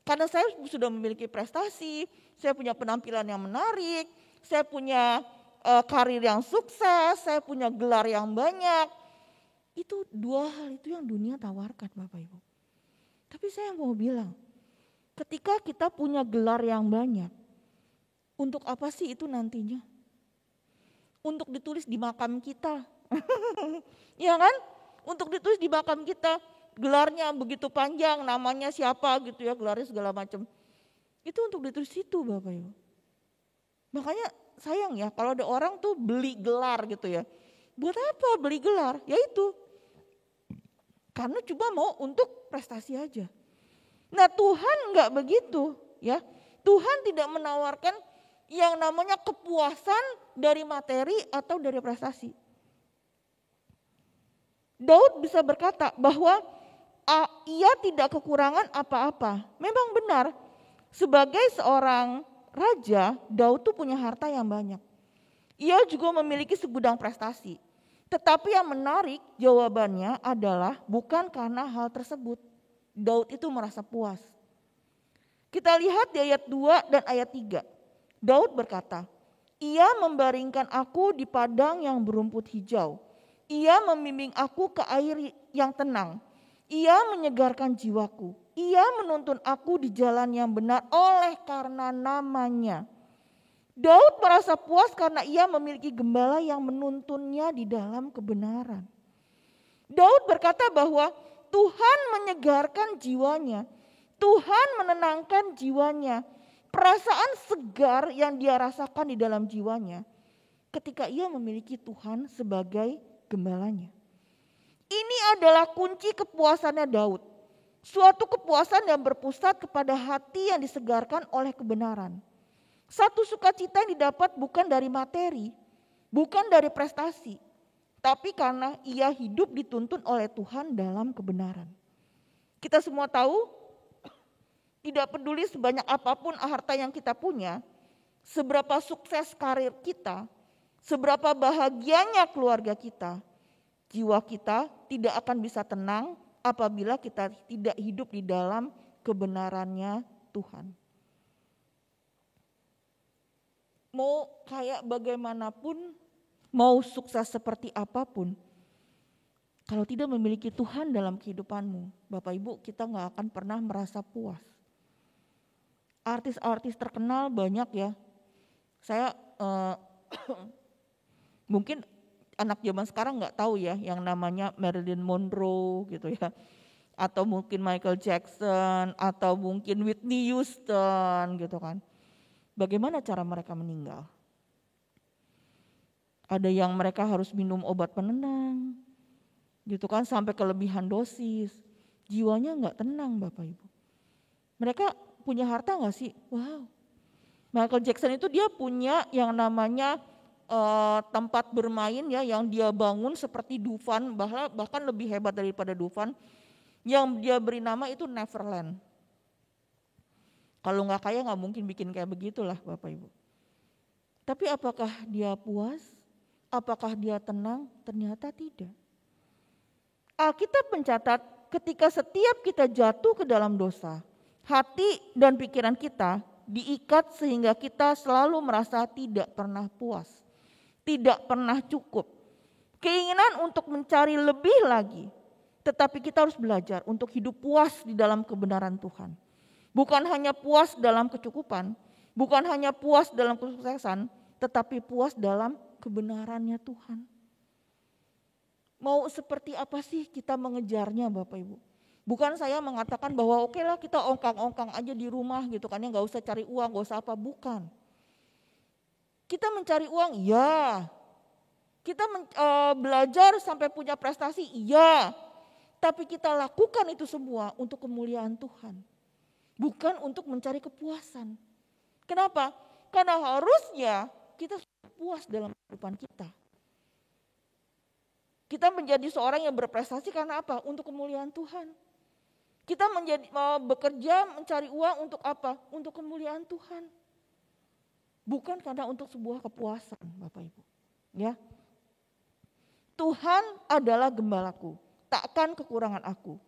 Karena saya sudah memiliki prestasi, saya punya penampilan yang menarik, saya punya karir yang sukses, saya punya gelar yang banyak. Itu dua hal itu yang dunia tawarkan Bapak Ibu. Tapi saya mau bilang, ketika kita punya gelar yang banyak, untuk apa sih itu nantinya? Untuk ditulis di makam kita. Ya kan? Untuk ditulis di makam kita, gelarnya begitu panjang, namanya siapa gitu ya, gelarnya segala macam. Itu untuk ditulis situ Bapak Ibu. Makanya sayang ya kalau ada orang tuh beli gelar gitu ya. Buat apa beli gelar? Ya itu. Karena cuma mau untuk prestasi aja. Nah Tuhan enggak begitu ya. Tuhan tidak menawarkan yang namanya kepuasan dari materi atau dari prestasi. Daud bisa berkata bahwa ia tidak kekurangan apa-apa. Memang benar, sebagai seorang raja, Daud tuh punya harta yang banyak. Ia juga memiliki segudang prestasi. Tetapi yang menarik jawabannya adalah bukan karena hal tersebut. Daud itu merasa puas. Kita lihat di ayat 2 dan ayat 3. Daud berkata, ia membaringkan aku di padang yang berumput hijau. Ia membimbing aku ke air yang tenang. Ia menyegarkan jiwaku. Ia menuntun aku di jalan yang benar oleh karena namanya. Daud merasa puas karena ia memiliki gembala yang menuntunnya di dalam kebenaran. Daud berkata bahwa Tuhan menyegarkan jiwanya. Tuhan menenangkan jiwanya. Perasaan segar yang dia rasakan di dalam jiwanya ketika ia memiliki Tuhan sebagai gembalanya. Ini adalah kunci kepuasannya Daud. Suatu kepuasan yang berpusat kepada hati yang disegarkan oleh kebenaran. Satu sukacita yang didapat bukan dari materi, bukan dari prestasi, tapi karena ia hidup dituntun oleh Tuhan dalam kebenaran. Kita semua tahu, tidak peduli sebanyak apapun harta yang kita punya, seberapa sukses karir kita, seberapa bahagianya keluarga kita, jiwa kita tidak akan bisa tenang apabila kita tidak hidup di dalam kebenarannya Tuhan. Mau kayak bagaimanapun, mau sukses seperti apapun, kalau tidak memiliki Tuhan dalam kehidupanmu, Bapak Ibu, kita gak akan pernah merasa puas. Artis-artis terkenal banyak ya. Saya mungkin anak zaman sekarang gak tahu ya yang namanya Marilyn Monroe gitu ya. Atau mungkin Michael Jackson, atau mungkin Whitney Houston gitu kan. Bagaimana cara mereka meninggal? Ada yang mereka harus minum obat penenang, gitu kan, sampai kelebihan dosis. Jiwanya nggak tenang Bapak Ibu. Mereka punya harta nggak sih? Wow. Michael Jackson itu dia punya yang namanya tempat bermain ya, yang dia bangun seperti Dufan, bahkan lebih hebat daripada Dufan. Yang dia beri nama itu Neverland. Kalau nggak kaya nggak mungkin bikin kayak begitulah Bapak Ibu. Tapi apakah dia puas? Apakah dia tenang? Ternyata tidak. Alkitab mencatat ketika setiap kita jatuh ke dalam dosa, hati dan pikiran kita diikat sehingga kita selalu merasa tidak pernah puas, tidak pernah cukup. Keinginan untuk mencari lebih lagi, tetapi kita harus belajar untuk hidup puas di dalam kebenaran Tuhan. Bukan hanya puas dalam kecukupan, bukan hanya puas dalam kesuksesan, tetapi puas dalam kebenarannya Tuhan. Mau seperti apa sih kita mengejarnya Bapak Ibu? Bukan saya mengatakan bahwa oke lah kita ongkang-ongkang aja di rumah gitu kan ya, gak usah cari uang, gak usah apa, bukan. Kita mencari uang, iya. Kita belajar sampai punya prestasi, iya. Tapi kita lakukan itu semua untuk kemuliaan Tuhan. Bukan untuk mencari kepuasan. Kenapa? Karena harusnya kita puas dalam kehidupan kita. Kita menjadi seorang yang berprestasi karena apa? Untuk kemuliaan Tuhan. Kita bekerja mencari uang untuk apa? Untuk kemuliaan Tuhan. Bukan karena untuk sebuah kepuasan, Bapak Ibu. Ya. Tuhan adalah gembalaku, takkan kekurangan aku.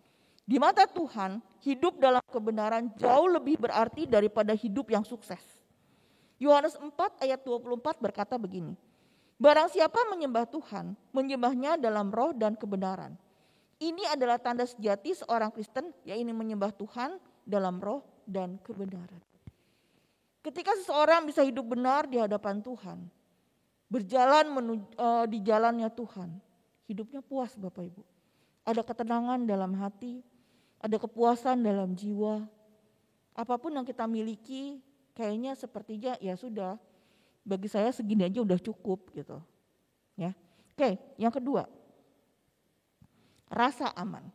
Di mata Tuhan, hidup dalam kebenaran jauh lebih berarti daripada hidup yang sukses. Yohanes 4 ayat 24 berkata begini, barang siapa menyembah Tuhan, menyembahnya dalam roh dan kebenaran. Ini adalah tanda sejati seorang Kristen, yaitu menyembah Tuhan dalam roh dan kebenaran. Ketika seseorang bisa hidup benar di hadapan Tuhan, berjalan di jalannya Tuhan, hidupnya puas Bapak Ibu. Ada ketenangan dalam hati, ada kepuasan dalam jiwa. Apapun yang kita miliki, kayaknya sepertinya ya sudah, bagi saya segini aja udah cukup gitu. Ya. Oke, yang kedua, rasa aman.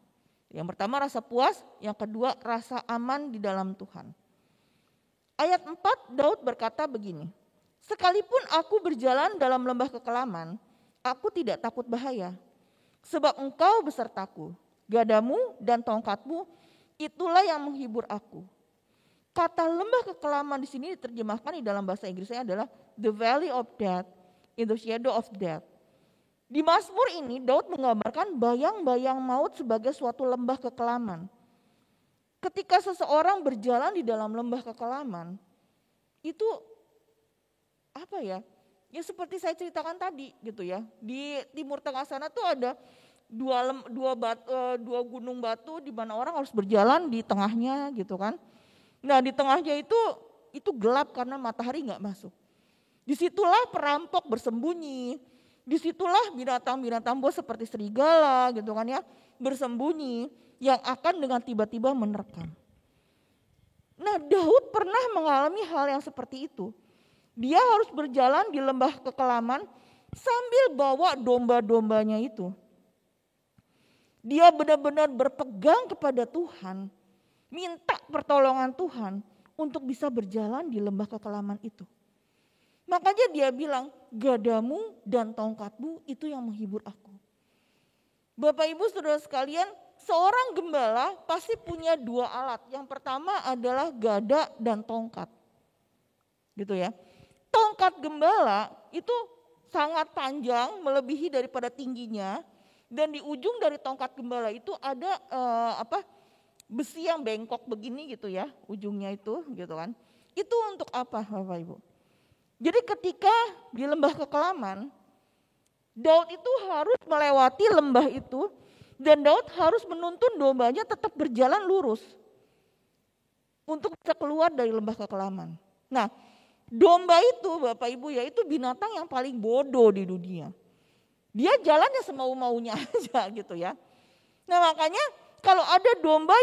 Yang pertama rasa puas, yang kedua rasa aman di dalam Tuhan. Ayat 4 Daud berkata begini, sekalipun aku berjalan dalam lembah kekelaman, aku tidak takut bahaya. Sebab engkau besertaku, gadamu dan tongkatmu, itulah yang menghibur aku. Kata lembah kekelaman di sini diterjemahkan di dalam bahasa Inggrisnya adalah the valley of death, in the shadow of death. Di Mazmur ini Daud menggambarkan bayang-bayang maut sebagai suatu lembah kekelaman. Ketika seseorang berjalan di dalam lembah kekelaman, itu apa ya? Ya seperti saya ceritakan tadi gitu ya. Di Timur Tengah sana tuh ada dua gunung batu di mana orang harus berjalan di tengahnya gitu kan. Nah di tengahnya itu gelap karena matahari nggak masuk. Disitulah perampok bersembunyi. Disitulah binatang-binatang buas seperti serigala gitu kan ya bersembunyi yang akan dengan tiba-tiba menerkam. Nah Daud pernah mengalami hal yang seperti itu. Dia harus berjalan di lembah kekelaman sambil bawa domba-dombanya itu. Dia benar-benar berpegang kepada Tuhan, minta pertolongan Tuhan untuk bisa berjalan di lembah kekelaman itu. Makanya dia bilang, gadamu dan tongkatmu itu yang menghibur aku. Bapak Ibu saudara sekalian, seorang gembala pasti punya dua alat. Yang pertama adalah gada dan tongkat. Gitu ya. Tongkat gembala itu sangat panjang melebihi daripada tingginya dan di ujung dari tongkat gembala itu ada besi yang bengkok begini gitu ya ujungnya itu gitu kan. Itu untuk apa Bapak Ibu? Jadi ketika di lembah kekelaman Daud itu harus melewati lembah itu dan Daud harus menuntun dombanya tetap berjalan lurus untuk bisa keluar dari lembah kekelaman. Nah, domba itu Bapak Ibu ya itu binatang yang paling bodoh di dunia. Dia jalannya semau-maunya aja gitu ya. Nah makanya kalau ada domba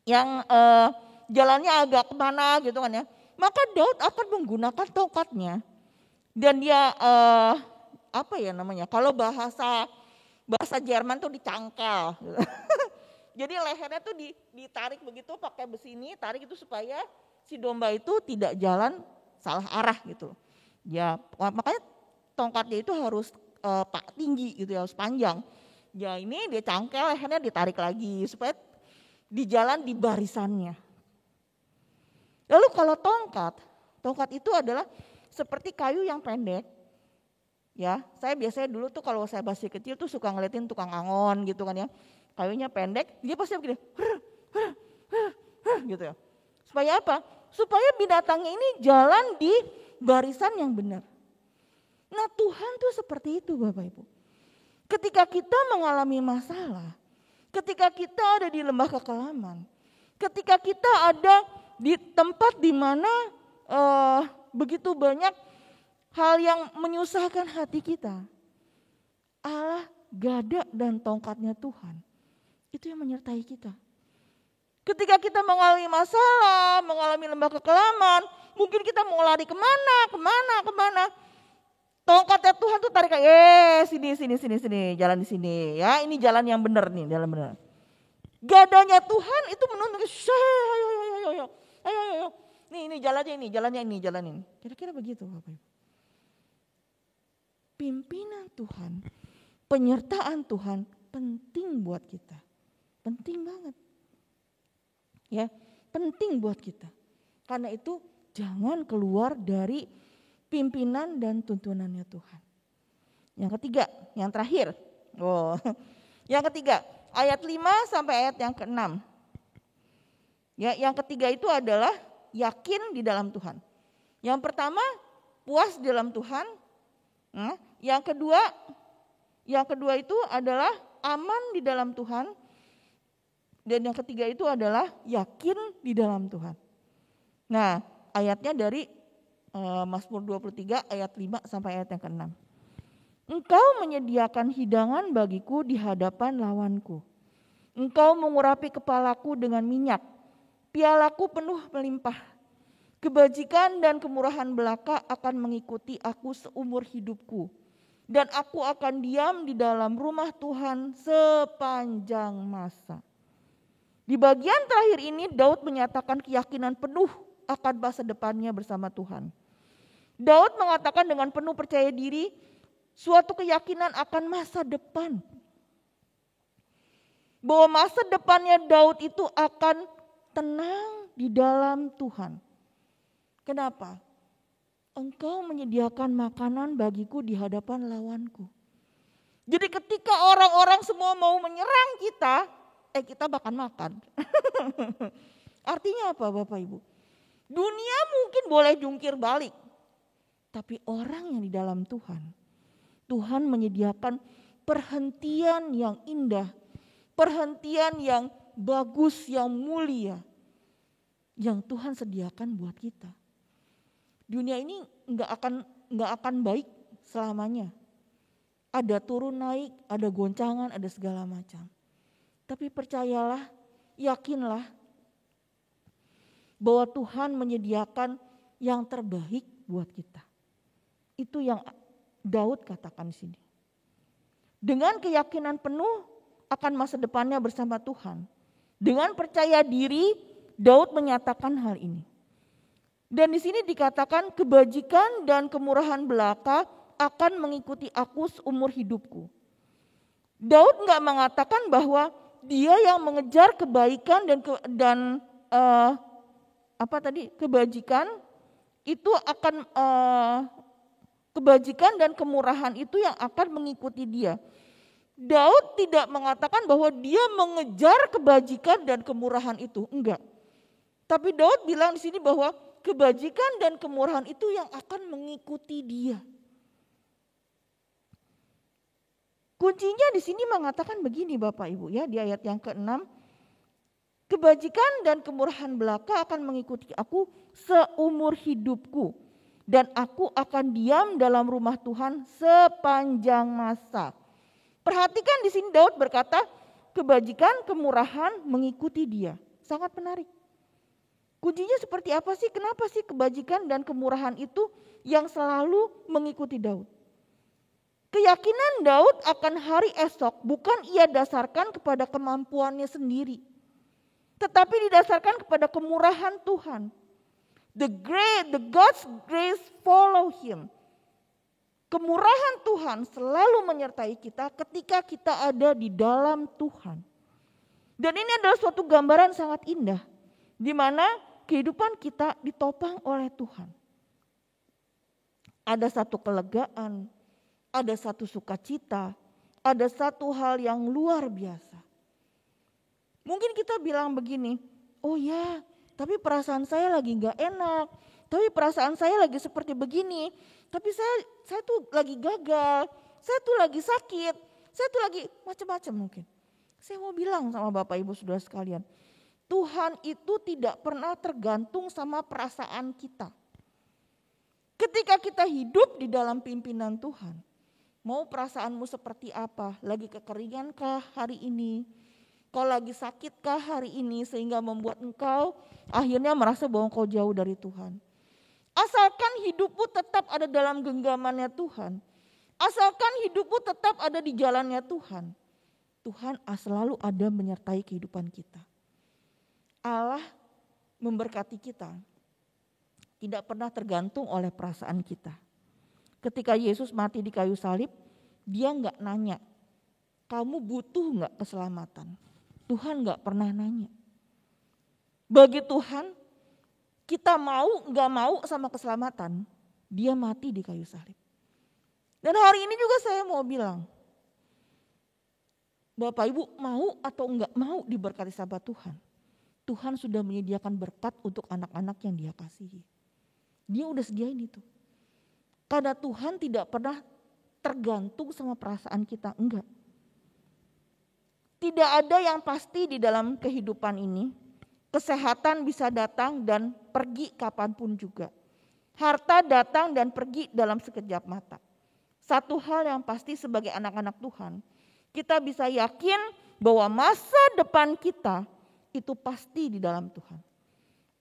yang jalannya agak kemana gitu kan ya. Maka Daud akan menggunakan tongkatnya. Dan dia kalau bahasa Jerman tuh dicangkel. Jadi lehernya tuh ditarik begitu pakai besi ini, tarik itu supaya si domba itu tidak jalan salah arah gitu. Ya, makanya tongkatnya itu harus tinggi gitu ya, harus panjang. Ya ini dia cangkel, lehernya ditarik lagi supaya di jalan di barisannya. Lalu kalau tongkat itu adalah seperti kayu yang pendek. Ya, saya biasanya dulu tuh kalau saya masih kecil tuh suka ngeliatin tukang angon gitu kan ya. Kayunya pendek, dia pasti begini, gitu ya. Supaya apa? Supaya binatangnya ini jalan di barisan yang benar. Nah Tuhan tuh seperti itu Bapak Ibu. Ketika kita mengalami masalah, ketika kita ada di lembah kekelaman, ketika kita ada di tempat di mana begitu banyak hal yang menyusahkan hati kita, Allah gada dan tongkatnya Tuhan, itu yang menyertai kita. Ketika kita mengalami masalah, mengalami lembah kekelaman, mungkin kita mau lari kemana. Tongkatnya Tuhan tuh tarik, sini, jalan di sini ya, ini jalan yang benar nih, jalan benar. Gadanya Tuhan itu menuntun, ayo, nih jalannya ini. Kira-kira begitu Bapak Ibu. Pimpinan Tuhan, penyertaan Tuhan penting buat kita, penting banget, ya, penting buat kita. Karena itu jangan keluar dari pimpinan dan tuntunannya Tuhan. Yang ketiga, yang terakhir. Yang ketiga, ayat 5 sampai ayat yang ke-6. Ya, yang ketiga itu adalah yakin di dalam Tuhan. Yang pertama, puas di dalam Tuhan. Yang kedua itu adalah aman di dalam Tuhan. Dan yang ketiga itu adalah yakin di dalam Tuhan. Nah, ayatnya dari Mazmur 23 ayat 5 sampai ayat yang ke-6. Engkau menyediakan hidangan bagiku di hadapan lawanku. Engkau mengurapi kepalaku dengan minyak. Pialaku penuh melimpah. Kebajikan dan kemurahan belaka akan mengikuti aku seumur hidupku. Dan aku akan diam di dalam rumah Tuhan sepanjang masa. Di bagian terakhir ini Daud menyatakan keyakinan penuh akan masa depannya bersama Tuhan. Daud mengatakan dengan penuh percaya diri suatu keyakinan akan masa depan. Bahwa masa depannya Daud itu akan tenang di dalam Tuhan. Kenapa? Engkau menyediakan makanan bagiku di hadapan lawanku. Jadi ketika orang-orang semua mau menyerang kita, kita bakal makan. Artinya apa Bapak Ibu? Dunia mungkin boleh jungkir balik. Tapi orang yang di dalam Tuhan, Tuhan menyediakan perhentian yang indah, perhentian yang bagus, yang mulia, yang Tuhan sediakan buat kita. Dunia ini nggak akan baik selamanya. Ada turun naik, ada goncangan, ada segala macam. Tapi percayalah, yakinlah bahwa Tuhan menyediakan yang terbaik buat kita. Itu yang Daud katakan di sini. Dengan keyakinan penuh akan masa depannya bersama Tuhan. Dengan percaya diri, Daud menyatakan hal ini. Dan di sini dikatakan kebajikan dan kemurahan belaka akan mengikuti aku seumur hidupku. Daud nggak mengatakan bahwa dia yang mengejar kebaikan dan kebajikan itu akan kebajikan dan kemurahan itu yang akan mengikuti dia. Daud tidak mengatakan bahwa dia mengejar kebajikan dan kemurahan itu, enggak. Tapi Daud bilang di sini bahwa kebajikan dan kemurahan itu yang akan mengikuti dia. Kuncinya di sini mengatakan begini Bapak Ibu ya, di ayat yang ke-6. Kebajikan dan kemurahan belaka akan mengikuti aku seumur hidupku. Dan aku akan diam dalam rumah Tuhan sepanjang masa. Perhatikan di sini Daud berkata, kebajikan, kemurahan mengikuti dia. Sangat menarik. Kuncinya seperti apa sih? Kenapa sih kebajikan dan kemurahan itu yang selalu mengikuti Daud? Keyakinan Daud akan hari esok bukan ia dasarkan kepada kemampuannya sendiri, tetapi didasarkan kepada kemurahan Tuhan. The God's grace follow him. Kemurahan Tuhan selalu menyertai kita ketika kita ada di dalam Tuhan. Dan ini adalah suatu gambaran sangat indah, di mana kehidupan kita ditopang oleh Tuhan. Ada satu kelegaan, ada satu sukacita, ada satu hal yang luar biasa. Mungkin kita bilang begini, oh ya, tapi perasaan saya lagi gak enak, tapi perasaan saya lagi seperti begini, tapi saya tuh lagi gagal, saya tuh lagi sakit, saya tuh lagi macam-macam mungkin. Saya mau bilang sama Bapak Ibu Saudara sekalian, Tuhan itu tidak pernah tergantung sama perasaan kita. Ketika kita hidup di dalam pimpinan Tuhan, mau perasaanmu seperti apa, lagi kekeringankah hari ini, kau lagi sakitkah hari ini sehingga membuat engkau akhirnya merasa bahwa kau jauh dari Tuhan. Asalkan hidupmu tetap ada dalam genggamannya Tuhan. Asalkan hidupmu tetap ada di jalannya Tuhan. Tuhan selalu ada menyertai kehidupan kita. Allah memberkati kita. Tidak pernah tergantung oleh perasaan kita. Ketika Yesus mati di kayu salib, dia gak nanya, kamu butuh gak keselamatan? Tuhan gak pernah nanya. Bagi Tuhan, kita mau gak mau sama keselamatan, dia mati di kayu salib. Dan hari ini juga saya mau bilang, Bapak Ibu mau atau enggak mau diberkati sahabat Tuhan. Tuhan sudah menyediakan berkat untuk anak-anak yang dia kasihi. Dia udah sediain itu. Karena Tuhan tidak pernah tergantung sama perasaan kita, enggak. Tidak ada yang pasti di dalam kehidupan ini. Kesehatan bisa datang dan pergi kapanpun juga. Harta datang dan pergi dalam sekejap mata. Satu hal yang pasti sebagai anak-anak Tuhan, kita bisa yakin bahwa masa depan kita itu pasti di dalam Tuhan.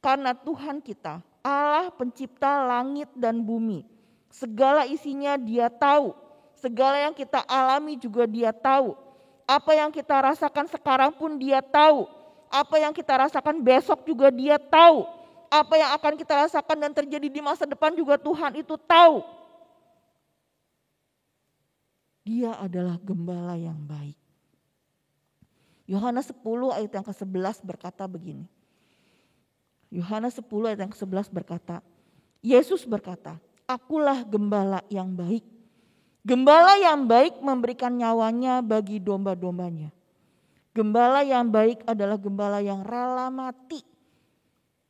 Karena Tuhan kita, Allah pencipta langit dan bumi. Segala isinya dia tahu. Segala yang kita alami juga dia tahu. Apa yang kita rasakan sekarang pun dia tahu. Apa yang kita rasakan besok juga dia tahu. Apa yang akan kita rasakan dan terjadi di masa depan juga Tuhan itu tahu. Dia adalah gembala yang baik. Yohanes 10 ayat yang ke-11 berkata begini. Yohanes 10 ayat yang ke-11 berkata, Yesus berkata, akulah gembala yang baik. Gembala yang baik memberikan nyawanya bagi domba-dombanya. Gembala yang baik adalah gembala yang rela mati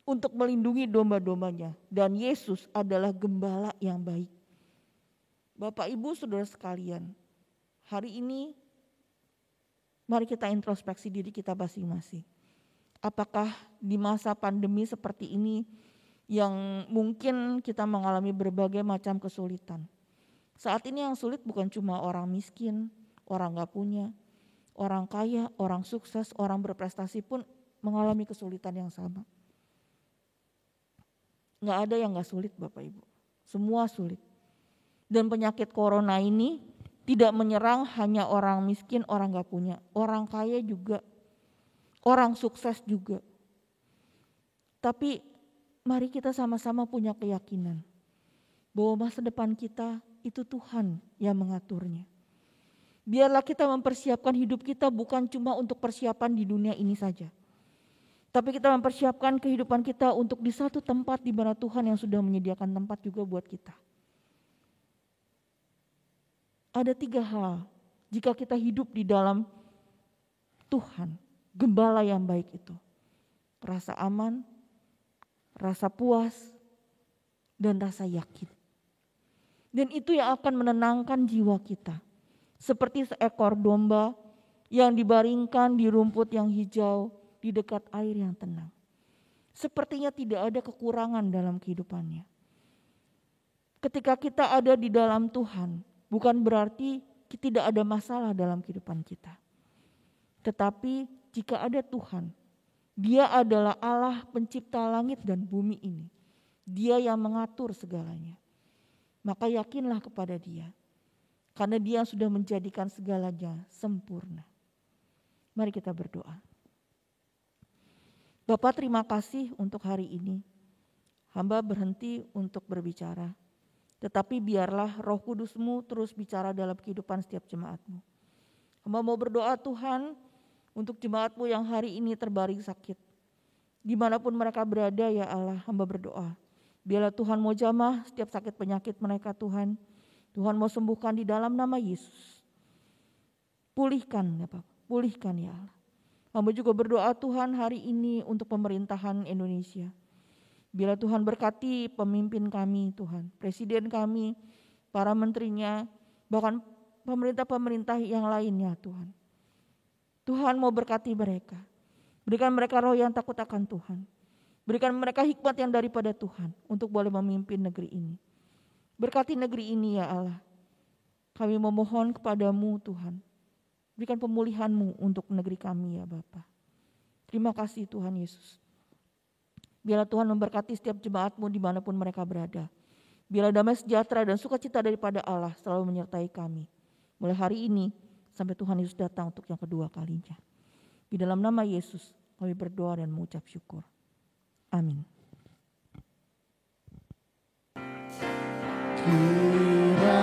untuk melindungi domba-dombanya. Dan Yesus adalah gembala yang baik. Bapak, Ibu, Saudara sekalian, hari ini mari kita introspeksi diri kita masing-masing. Apakah di masa pandemi seperti ini yang mungkin kita mengalami berbagai macam kesulitan. Saat ini yang sulit bukan cuma orang miskin, orang gak punya, orang kaya, orang sukses, orang berprestasi pun mengalami kesulitan yang sama. Gak ada yang gak sulit Bapak Ibu, semua sulit. Dan penyakit corona ini tidak menyerang hanya orang miskin, orang gak punya. Orang kaya juga, orang sukses juga. Tapi mari kita sama-sama punya keyakinan bahwa masa depan kita itu Tuhan yang mengaturnya. Biarlah kita mempersiapkan hidup kita bukan cuma untuk persiapan di dunia ini saja. Tapi kita mempersiapkan kehidupan kita untuk di satu tempat di mana Tuhan yang sudah menyediakan tempat juga buat kita. Ada 3 hal jika kita hidup di dalam Tuhan, gembala yang baik itu. Rasa aman, rasa puas, dan rasa yakin. Dan itu yang akan menenangkan jiwa kita. Seperti seekor domba yang dibaringkan di rumput yang hijau di dekat air yang tenang. Sepertinya tidak ada kekurangan dalam kehidupannya. Ketika kita ada di dalam Tuhan, bukan berarti tidak ada masalah dalam kehidupan kita. Tetapi jika ada Tuhan, Dia adalah Allah pencipta langit dan bumi ini. Dia yang mengatur segalanya. Maka yakinlah kepada Dia. Karena Dia sudah menjadikan segalanya sempurna. Mari kita berdoa. Bapa, terima kasih untuk hari ini. Hamba berhenti untuk berbicara. Tetapi biarlah Roh Kudus-Mu terus bicara dalam kehidupan setiap jemaat-Mu. Hamba mau berdoa Tuhan untuk jemaat-Mu yang hari ini terbaring sakit. Dimanapun mereka berada ya Allah, hamba berdoa. Biarlah Tuhan mau jamah setiap sakit penyakit mereka Tuhan. Tuhan mau sembuhkan di dalam nama Yesus. Pulihkan ya Bapak, pulihkan ya Allah. Hamba juga berdoa Tuhan hari ini untuk pemerintahan Indonesia. Bila Tuhan berkati pemimpin kami Tuhan, presiden kami, para menterinya, bahkan pemerintah-pemerintah yang lainnya Tuhan. Tuhan mau berkati mereka. Berikan mereka roh yang takut akan Tuhan. Berikan mereka hikmat yang daripada Tuhan untuk boleh memimpin negeri ini. Berkati negeri ini ya Allah. Kami memohon kepadamu Tuhan. Berikan pemulihan-Mu untuk negeri kami ya Bapa. Terima kasih Tuhan Yesus. Biarlah Tuhan memberkati setiap jemaat-Mu dimanapun mereka berada. Biarlah damai sejahtera dan sukacita daripada Allah selalu menyertai kami. Mulai hari ini sampai Tuhan Yesus datang untuk yang kedua kalinya. Di dalam nama Yesus kami berdoa dan mengucap syukur. Amin. Kiranya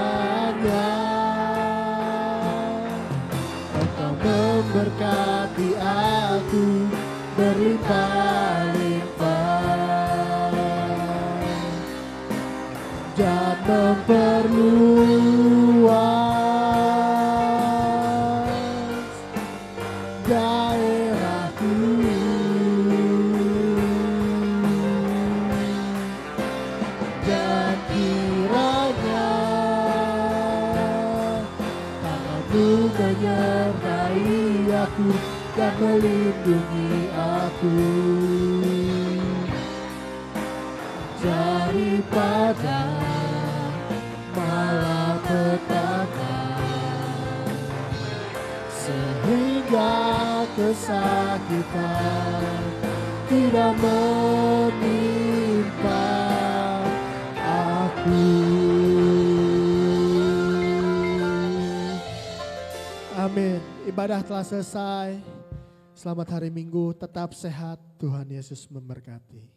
Engkau memberkati aku berlimpah-limpah dan memperluas daerahku. Dan kiranya tangan-Mu menyertai aku dan melindungi aku daripada malapetaka, sehingga kesakitan tidak menimpa aku. Amin. Ibadah telah selesai. Selamat hari Minggu, tetap sehat. Tuhan Yesus memberkati.